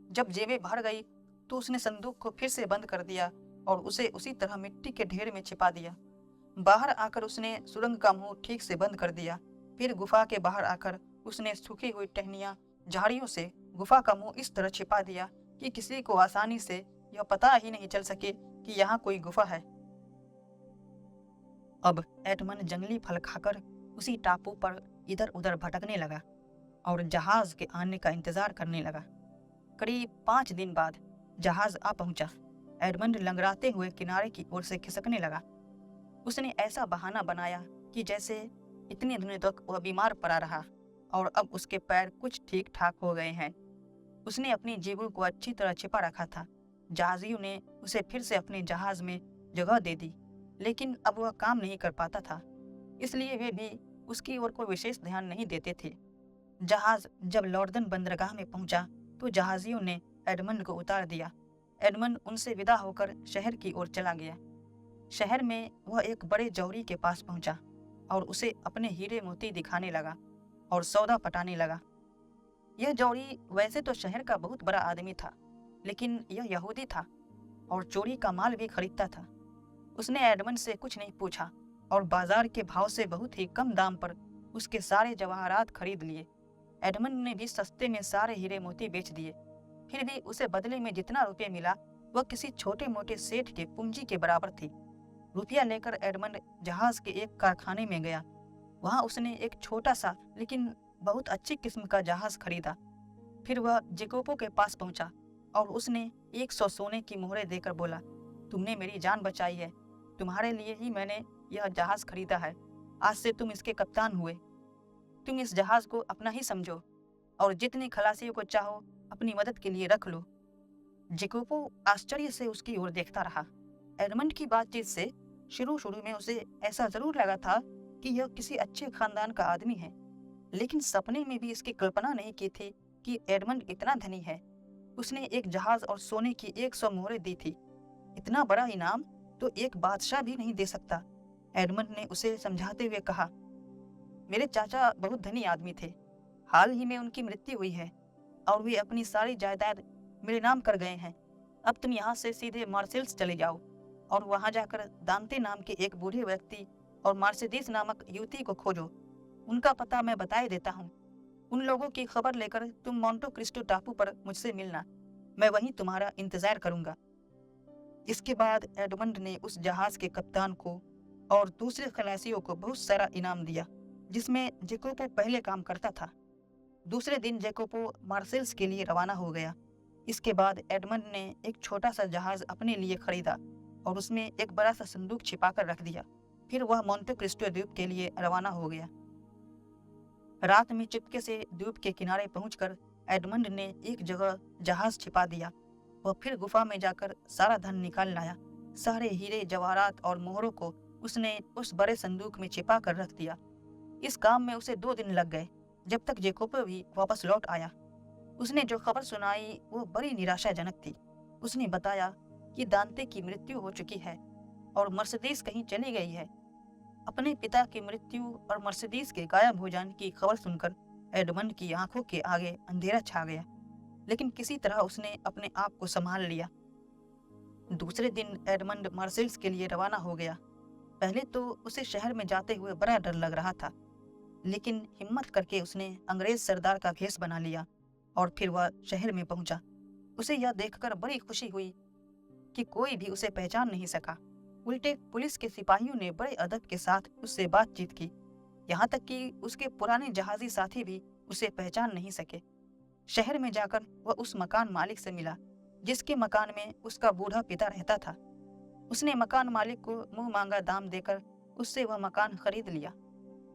जब जेबें भर गई तो उसने संदूक को फिर से बंद कर दिया और उसे उसी तरह मिट्टी के ढेर में छिपा दिया। बाहर आकर उसने सुरंग का मुंह ठीक से बंद कर दिया। फिर गुफा के बाहर आकर उसने सूखी हुई टहनियां, झाड़ियों से गुफा का मुंह इस तरह छिपा दिया कि किसी को आसानी से यह पता ही नहीं चल सके कि यहाँ कोई गुफा है। अब एडमंड जंगली फल खाकर उसी टापू पर इधर उधर भटकने लगा और जहाज के आने का इंतजार करने लगा। करीब 5 दिन बाद जहाज आ पहुंचा। एडमंड लंगड़ाते हुए किनारे की ओर से खिसकने लगा। उसने ऐसा बहाना बनाया कि जैसे इतने दिनों तक वह बीमार पड़ा रहा और अब उसके पैर कुछ ठीक ठाक हो गए हैं। उसने अपनी जेबों को अच्छी तरह छिपा रखा था। जहाजियों ने उसे फिर से अपने जहाज में जगह दे दी, लेकिन अब वह काम नहीं कर पाता था, इसलिए वे भी उसकी ओर कोई विशेष ध्यान नहीं देते थे। जहाज जब लॉर्डन बंदरगाह में पहुंचा तो जहाजियों ने एडमंड को उतार दिया। एडमंड उनसे विदा होकर शहर की ओर चला गया। शहर में वह एक बड़े जौहरी के पास पहुंचा और उसे अपने हीरे मोती दिखाने लगा और सौदा पटाने लगा। यह जौहरी वैसे तो शहर का बहुत बड़ा आदमी था, लेकिन यह यहूदी था और चोरी का माल भी खरीदता था। उसने एडमंड से कुछ नहीं पूछा और बाजार के भाव से बहुत ही कम दाम पर उसके सारे जवाहरात खरीद लिए। एडमंड ने भी सस्ते में सारे हीरे मोती बेच दिए। फिर भी उसे बदले में जितना रुपये मिला वह किसी छोटे मोटे सेठ के पूंजी के बराबर थी। रुपया लेकर एडमंड जहाज के एक कारखाने में गया। वहां उसने एक छोटा सा लेकिन बहुत अच्छी किस्म का जहाज खरीदा। फिर वह जेकोपो के पास पहुंचा और उसने 100 सोने की मोहरें देकर बोला, तुमने मेरी जान बचाई है। तुम्हारे लिए ही मैंने यह जहाज खरीदा है। आज से तुम इसके कप्तान हुए। तुम इस जहाज को अपना ही समझो और जितने खलासियों को चाहो अपनी मदद के लिए रख लो। जेकोपो आश्चर्य से उसकी ओर देखता रहा। एडमंड की बातचीत से शुरू में उसे ऐसा जरूर लगा था कि यह किसी अच्छे खानदान का आदमी है, लेकिन सपने में भी इसकी कल्पना नहीं की थी कि एडमंड इतना धनी है। उसने एक जहाज और सोने की 100 मोहरें दी थी। इतना बड़ा इनाम तो एक बादशाह भी नहीं दे सकता। एडमंड ने उसे समझाते हुए कहा, मेरे चाचा बहुत धनी आदमी थे। हाल ही में उनकी मृत्यु हुई है और वे अपनी सारी जायदाद मेरे नाम कर गए हैं। अब तुम यहाँ से सीधे मार्सेल्स चले जाओ और वहां जाकर दांते नाम के एक बूढ़े व्यक्ति और मार्सिडीज नामक युवती को खोजो। उनका पता मैं बताए देता हूँ। उन लोगों की खबर लेकर तुम मोंटे क्रिस्टो टापू पर मुझसे मिलना। मैं वहीं तुम्हारा इंतजार करूंगा। इसके बाद एडमंड ने उस जहाज के कप्तान को और दूसरे खलासियों को बहुत सारा इनाम दिया, जिसमें जेकोपो पहले काम करता था। दूसरे दिन जेकोपो मार्सेल्स के लिए रवाना हो गया। इसके बाद एडमंड ने एक छोटा सा जहाज अपने लिए खरीदा और उसमें एक बड़ा सा संदूक छिपाकर रख दिया। फिर वह मोंटे क्रिस्टो द्वीप के लिए रवाना हो गया। रात में चुपके से द्वीप के किनारे पहुंचकर एडमंड ने एक जगह जहाज छिपा दिया। वह फिर गुफा में जाकर सारा धन निकाल लाया। सारे हीरे, जवाहरात और मोहरों को उसने उस बड़े संदूक में छिपा कर रख दिया। इस काम में उसे 2 दिन लग गए, जब तक जेकोपो भी वापस लौट आया। उसने जो खबर सुनाई वो बड़ी निराशाजनक थी। उसने बताया कि दांते की मृत्यु हो चुकी है और मर्सिडीज कहीं चली गई है। अपने पिता की मृत्यु और मर्सिडीज के गायब हो जाने की खबर सुनकर एडमंड की आंखों के आगे अंधेरा छा गया, लेकिन किसी तरह उसने अपने आप को संभाल लिया। दूसरे दिन एडमंड मार्सेल्स के लिए रवाना हो गया। पहले तो उसे शहर में जाते हुए बड़ा डर लग रहा था, लेकिन हिम्मत करके उसने अंग्रेज सरदार का भेष बना लिया और फिर वह शहर में पहुंचा। उसे यह देखकर बड़ी खुशी हुई कि कोई भी उसे पहचान नहीं सका। उल्टे पुलिस के सिपाहियों ने बड़े अदब के साथ उससे बातचीत की, यहाँ तक कि उसके पुराने जहाजी साथी भी उसे पहचान नहीं सके। शहर में जाकर वह उस मकान मालिक से मिला जिसके मकान में उसका बूढ़ा पिता रहता था। उसने मकान मालिक को मुंह मांगा दाम देकर उससे वह मकान खरीद लिया।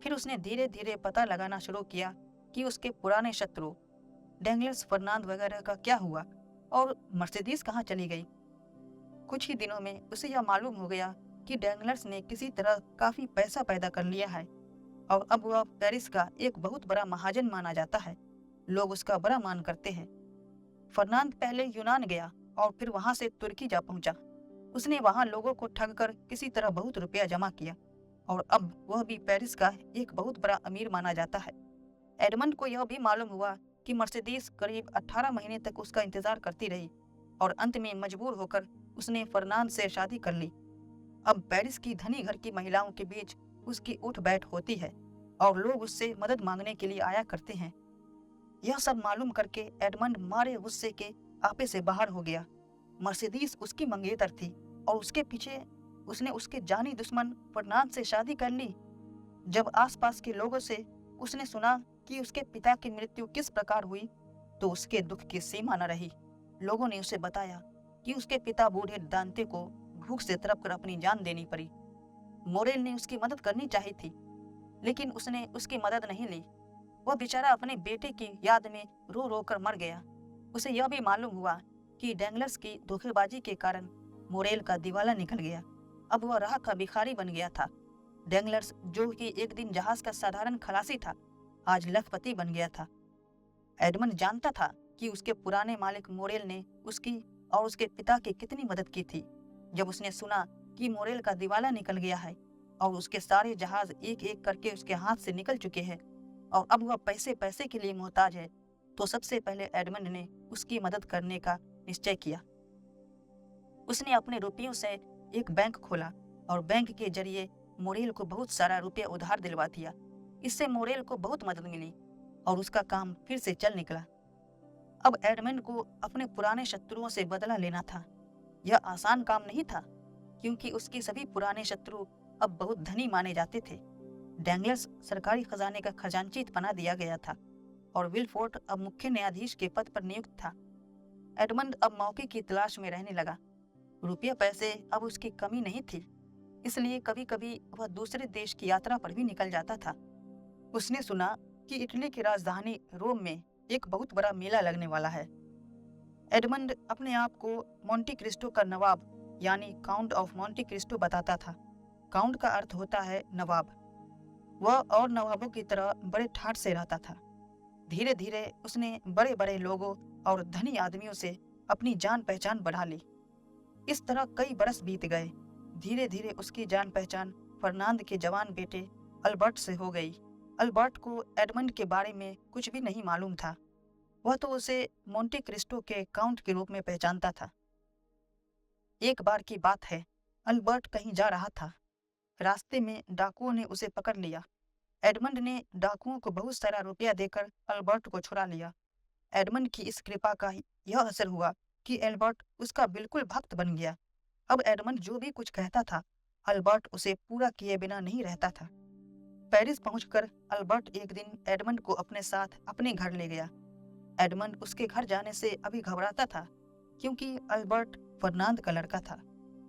फिर उसने धीरे धीरे पता लगाना शुरू किया कि उसके पुराने शत्रु डेंगलर्स फर्नांद वगैरह का क्या हुआ और मर्सिडीज कहाँ चली गई। कुछ ही दिनों में उसे यह मालूम हो गया कि डेंगलर्स ने किसी तरह काफी पैसा पैदा कर लिया है और अब वह पेरिस का एक बहुत बड़ा महाजन माना जाता है। लोग उसका बड़ा मान करते हैं। फर्नांद पहले यूनान गया और फिर वहां से तुर्की जा पहुंचा। उसने वहां लोगों को ठग कर किसी तरह बहुत रुपया जमा किया और अब वह भी पेरिस का एक बहुत बड़ा अमीर माना जाता है। एडमंड को यह भी मालूम हुआ कि मर्सिडीज करीब 18 महीने तक उसका इंतजार करती रही और अंत में मजबूर होकर उसने फर्नांद से शादी कर ली। अब पेरिस की धनी घर की महिलाओं के बीच उसकी उठ बैठ होती है और लोग उससे मदद मांगने के लिए आया करते हैं। यह सब मालूम करके एडमंड मारे गुस्से के आपे से बाहर हो गया। मर्सिडीज उसकी मंगेतर थी और उसके पीछे उसने उसके जानी दुश्मन फर्नांद से शादी कर ली। जब आसपास के लोगों से उसने सुना कि उसके पिता की मृत्यु किस प्रकार हुई तो उसके दुख की सीमा न रही। लोगों ने उसे बताया कि उसके पिता बूढ़े दांते को भूख से तड़प कर अपनी जान देनी पड़ी। मोरेल ने उसकी मदद करनी चाहिए थी लेकिन उसने उसकी मदद नहीं ली। वह बेचारा अपने बेटे की याद में रो रो कर मर गया। उसे यह भी मालूम हुआ कि डेंगलर्स की धोखेबाजी के कारण मोरेल का दिवाला निकल गया। अब वह राह का भिखारी बन गया था। डेंगलर्स जो कि एक दिन जहाज का साधारण खलासी था आज लखपति बन गया था। एडमंड जानता था कि उसके पुराने मालिक मोरेल ने उसकी और उसके पिता की कितनी मदद की थी। जब उसने सुना कि मोरेल का दिवाला निकल गया है और उसके सारे जहाज एक एक करके उसके हाथ से निकल चुके हैं और अब वह पैसे पैसे के लिए मोहताज है, तो सबसे पहले एडमंड ने उसकी मदद करने का निश्चय किया। उसने अपने रुपयों से एक बैंक खोला और बैंक के जरिए मोरेल को बहुत सारा रुपया उधार दिलवा दिया। इससे मोरेल को बहुत मदद मिली और उसका काम फिर से चल निकला। अब एडमंड को अपने पुराने शत्रुओं से बदला लेना था। यह आसान काम नहीं था क्योंकि उसके सभी पुराने शत्रु अब बहुत धनी माने जाते थे। डेंगलर्स सरकारी खजाने का खजांची बना दिया गया था और विलफोर्ट अब मुख्य न्यायाधीश के पद पर नियुक्त था। एडमंड अब मौके की तलाश में रहने लगा। रुपया पैसे अब उसकी कमी नहीं थी, इसलिए कभी कभी वह दूसरे देश की यात्रा पर भी निकल जाता था। उसने सुना कि इटली की राजधानी रोम में एक बहुत बड़ा मेला लगने वाला है। एडमंड अपने आप को मोंटी क्रिस्टो का नवाब यानी काउंट ऑफ मोंटी क्रिस्टो बताता था। काउंट का अर्थ होता है नवाब। वह और नवाबों की तरह बड़े ठाठ से रहता था। धीरे धीरे उसने बड़े बड़े लोगों और धनी आदमियों से अपनी जान पहचान बढ़ा ली। इस तरह कई बरस बीत गए। धीरे धीरे उसकी जान पहचान फर्नांद के जवान बेटे अल्बर्ट से हो गई। अल्बर्ट को एडमंड के बारे में कुछ भी नहीं मालूम था। वह तो उसे मोंटे क्रिस्टो के काउंट के रूप में पहचानता था। एक बार की बात है, अल्बर्ट कहीं जा रहा था। रास्ते में डाकुओं ने उसे पकड़ लिया। एडमंड ने डाकुओं को बहुत सारा रुपया देकर अल्बर्ट को छुड़ा लिया। एडमंड की इस कृपा का यह असर हुआ कि अल्बर्ट उसका बिल्कुल भक्त बन गया। अब एडमंड जो भी कुछ कहता था अल्बर्ट उसे पूरा किए बिना नहीं रहता था। पेरिस पहुंचकर अल्बर्ट एक दिन एडमंड को अपने साथ अपने घर ले गया। एडमंड उसके घर जाने से अभी घबराता था क्योंकि अल्बर्ट फर्नांद का लड़का था।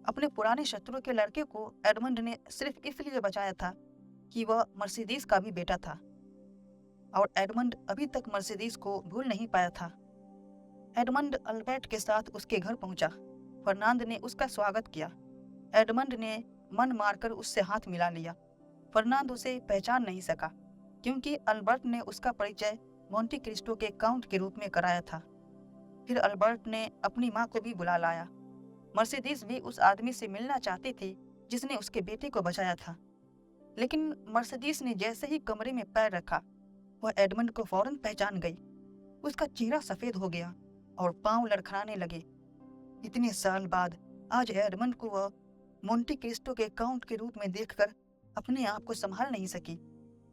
अपने पुराने शत्रु के लड़के को एडमंड ने सिर्फ इसलिए बचाया था कि वह मर्सिडीज का भी बेटा था और एडमंड अभी तक मर्सिडीज को भूल नहीं पाया था। एडमंड अल्बर्ट के साथ उसके घर पहुंचा। फर्नांद ने उसका स्वागत किया। एडमंड ने मन मारकर उससे हाथ मिला लिया। फर्नांद उसे पहचान नहीं सका क्योंकि अल्बर्ट ने उसका परिचय मोंटी क्रिस्टो के काउंट के रूप में कराया था। फिर अल्बर्ट ने अपनी माँ को भी बुला लाया। मर्सिडीज भी उस आदमी से मिलना चाहती थी जिसने उसके बेटे को बचाया था, लेकिन मर्सिडीज ने जैसे ही कमरे में पैर रखा वह एडमंड को फौरन पहचान गई। उसका चेहरा सफेद हो गया और पांव लड़खड़ाने लगे। इतने साल बाद आज एडमंड को वह मोंटी क्रिस्टो के काउंट के रूप में देखकर अपने आप को संभाल नहीं सकी,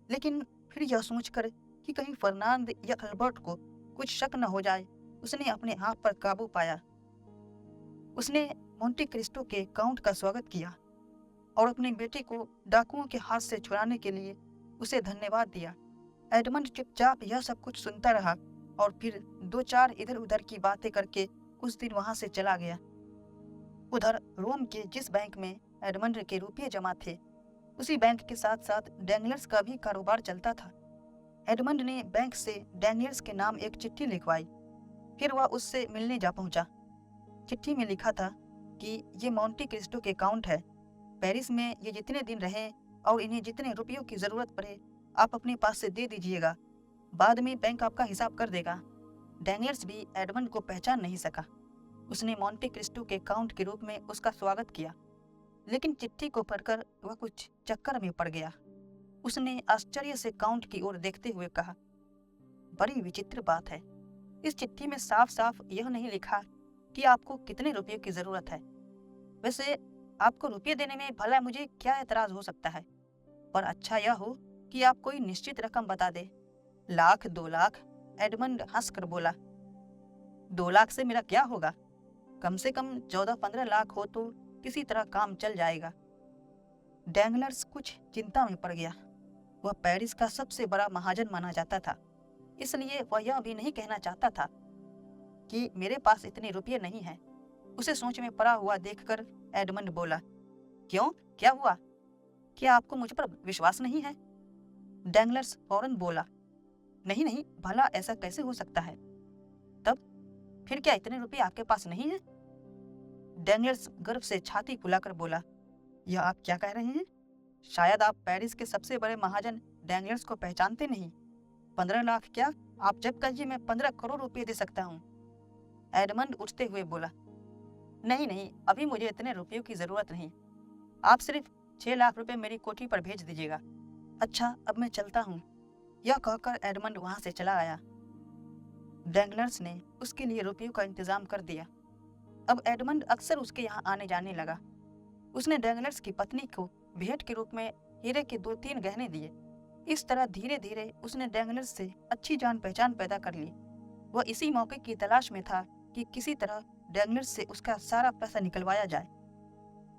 लेकिन फिर यह सोचकर कि कहीं फर्नांद या अल्बर्ट को कुछ शक न हो जाए, उसने अपने आप पर काबू पाया। उसने मोंटे क्रिस्टो के काउंट का स्वागत किया और अपने बेटे को डाकुओं के हाथ से छुड़ाने के लिए उसे धन्यवाद दिया। एडमंड चुपचाप यह सब कुछ सुनता रहा और फिर दो चार इधर उधर की बातें करके कुछ दिन वहां से चला गया। उधर रोम के जिस बैंक में एडमंड के रुपये जमा थे, उसी बैंक के साथ साथ डैनियल्स का भी कारोबार चलता था। एडमंड ने बैंक से डैनियल्स के नाम एक चिट्ठी लिखवाई। फिर वह उससे मिलने जा पहुंचा। चिट्ठी में लिखा था कि ये मोंटे क्रिस्टो के अकाउंट है। पेरिस में ये जितने दिन रहें और इन्हें जितने रुपयों की जरूरत पड़े, आप अपने पास से दे दीजिएगा। बाद में बैंक आपका हिसाब कर देगा। डैनियल्स भी एडमंड को पहचान नहीं सका। उसने मोंटे क्रिस्टो के काउंट के रूप में उसका स्वागत किया, लेकिन चिट्ठी को पढ़कर वह कुछ चक्कर में पड़ गया। उसने आश्चर्य से काउंट की ओर देखते हुए कहा, बड़ी विचित्र बात है। इस चिट्ठी में साफ साफ यह नहीं लिखा कि आपको कितने रुपयों की जरूरत है। वैसे आपको रुपये देने में भला मुझे क्या एतराज हो सकता है, पर अच्छा यह हो कि आप कोई निश्चित रकम बता दे। 1,00,000, 2,00,000? एडमंड हंसकर बोला। 2,00,000 से मेरा क्या होगा? कम से कम 14-15 लाख हो तो किसी तरह काम चल जाएगा। डैंगलर्स कुछ चिंता में पड़ गया। वह पेरिस का सबसे बड़ा महाजन माना जाता था, इसलिए वह यह भी नहीं कहना चाहता था कि मेरे पास इतने रुपये नहीं हैं। उसे सोच में पड़ा हुआ देखकर एडमंड बोला, क्यों, क्या हुआ? क्या आपको मुझ पर विश्वास नहीं है? डैंगलर्स फौरन बोला, नहीं नहीं, भला ऐसा कैसे हो सकता है? तब फिर क्या इतने रुपये आपके पास नहीं है? डैंगलर्स गर्व से छाती फुलाकर बोला, यह आप क्या कह रहे हैं? शायद आप पेरिस के सबसे बड़े महाजन डैंगलर्स को पहचानते नहीं। 15 लाख क्या? आप जब कहिए मैं 15 करोड़ रुपये दे सकता हूँ। एडमंड उठते हुए बोला, नहीं नहीं, अभी मुझे इतने रुपयों की जरूरत नहीं। आप सिर्फ 6 लाख रुपए मेरी कोठी पर भेज दीजिएगा। अच्छा, अब मैं चलता हूँ। यह कहकर एडमंड वहां से चला आया। डैंगलर्स ने उसके लिए रुपयों का इंतजाम कर दिया। अब एडमंड अक्सर उसके यहाँ आने जाने लगा। उसने डैंगलर्स की पत्नी को भेंट के रूप में हीरे के 2-3 गहने दिए। इस तरह धीरे धीरे उसने डैंगलर्स से अच्छी जान पहचान पैदा कर ली। वह इसी मौके की तलाश में था कि किसी तरह डैंगलर्स से उसका सारा पैसा निकलवाया जाए।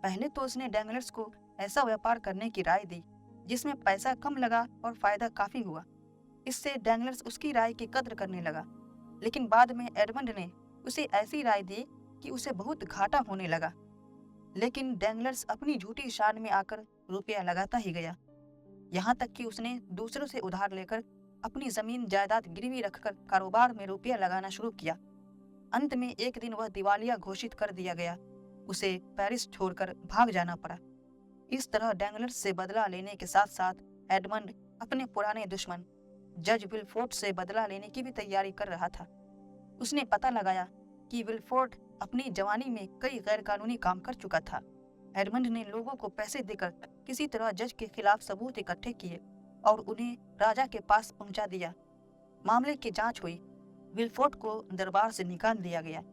पहले तो उसने डैंगलर्स को ऐसा व्यापार करने की राय दी जिसमें पैसा कम लगा और फायदा काफी हुआ। इससे डैंगलर्स उसकी राय की कद्र करने लगा। लेकिन बाद में एडमंड ने उसे ऐसी राय दी कि उसे बहुत घाटा होने लगा। लेकिन डैंगलर्स अपनी झूठी शान में आकर रुपया लगाता ही गया, यहाँ तक कि उसने दूसरों से उधार लेकर अपनी जमीन जायदाद गिरवी रखकर कारोबार में रुपया लगाना शुरू किया। अंत में एक दिन वह दिवालिया घोषित कर दिया गया। उसे पेरिस छोड़कर भाग जाना पड़ा। इस तरह डैंगलर्स से बदला लेने के साथ साथ एडमंड अपने पुराने दुश्मन जज विलफोर्ड से बदला लेने की भी तैयारी कर रहा था। उसने पता लगाया कि विलफोर्ड अपनी जवानी में कई गैरकानूनी काम कर चुका था। एडमंड ने लोगों को पैसे देकर किसी तरह जज के खिलाफ सबूत इकट्ठे किए और उन्हें राजा के पास पहुंचा दिया। मामले की जांच हुई। विलफोर्ड को दरबार से निकाल दिया गया।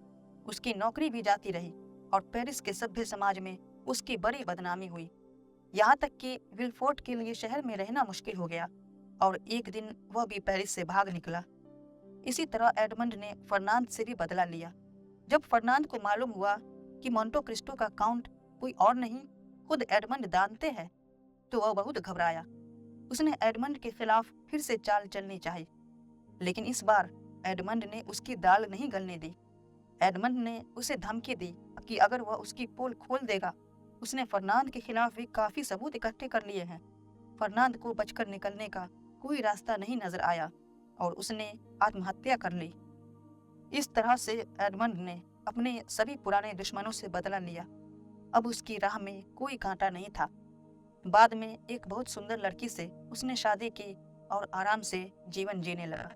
उसकी नौकरी भी जाती रही और पेरिस के सभ्य समाज में उसकी बड़ी बदनामी हुई। यहाँ तक कि विलफोर्ड के लिए शहर में रहना मुश्किल हो गया और एक दिन वह भी पेरिस से भाग निकला। इसी तरह एडमंड ने फर्नांद से भी बदला लिया। जब फर्नांद को मालूम हुआ कि मोंटे क्रिस्टो का काउंट कोई और नहीं, खुद एडमंड दांते हैं, तो वह बहुत घबराया। उसने एडमंड के खिलाफ फिर से चाल चलनी चाहिए, लेकिन इस बार एडमंड ने उसकी दाल नहीं गलने दी। एडमंड ने उसे धमकी दी कि अगर वह उसकी पोल खोल देगा। उसने फर्नांद के खिलाफ भी काफी सबूत इकट्ठे कर लिए हैं। फर्नांद को बचकर निकलने का कोई रास्ता नहीं नजर आया और उसने आत्महत्या कर ली। इस तरह से एडमंड ने अपने सभी पुराने दुश्मनों से बदला लिया। अब उसकी राह में कोई कांटा नहीं था। बाद में एक बहुत सुंदर लड़की से उसने शादी की और आराम से जीवन जीने लगा।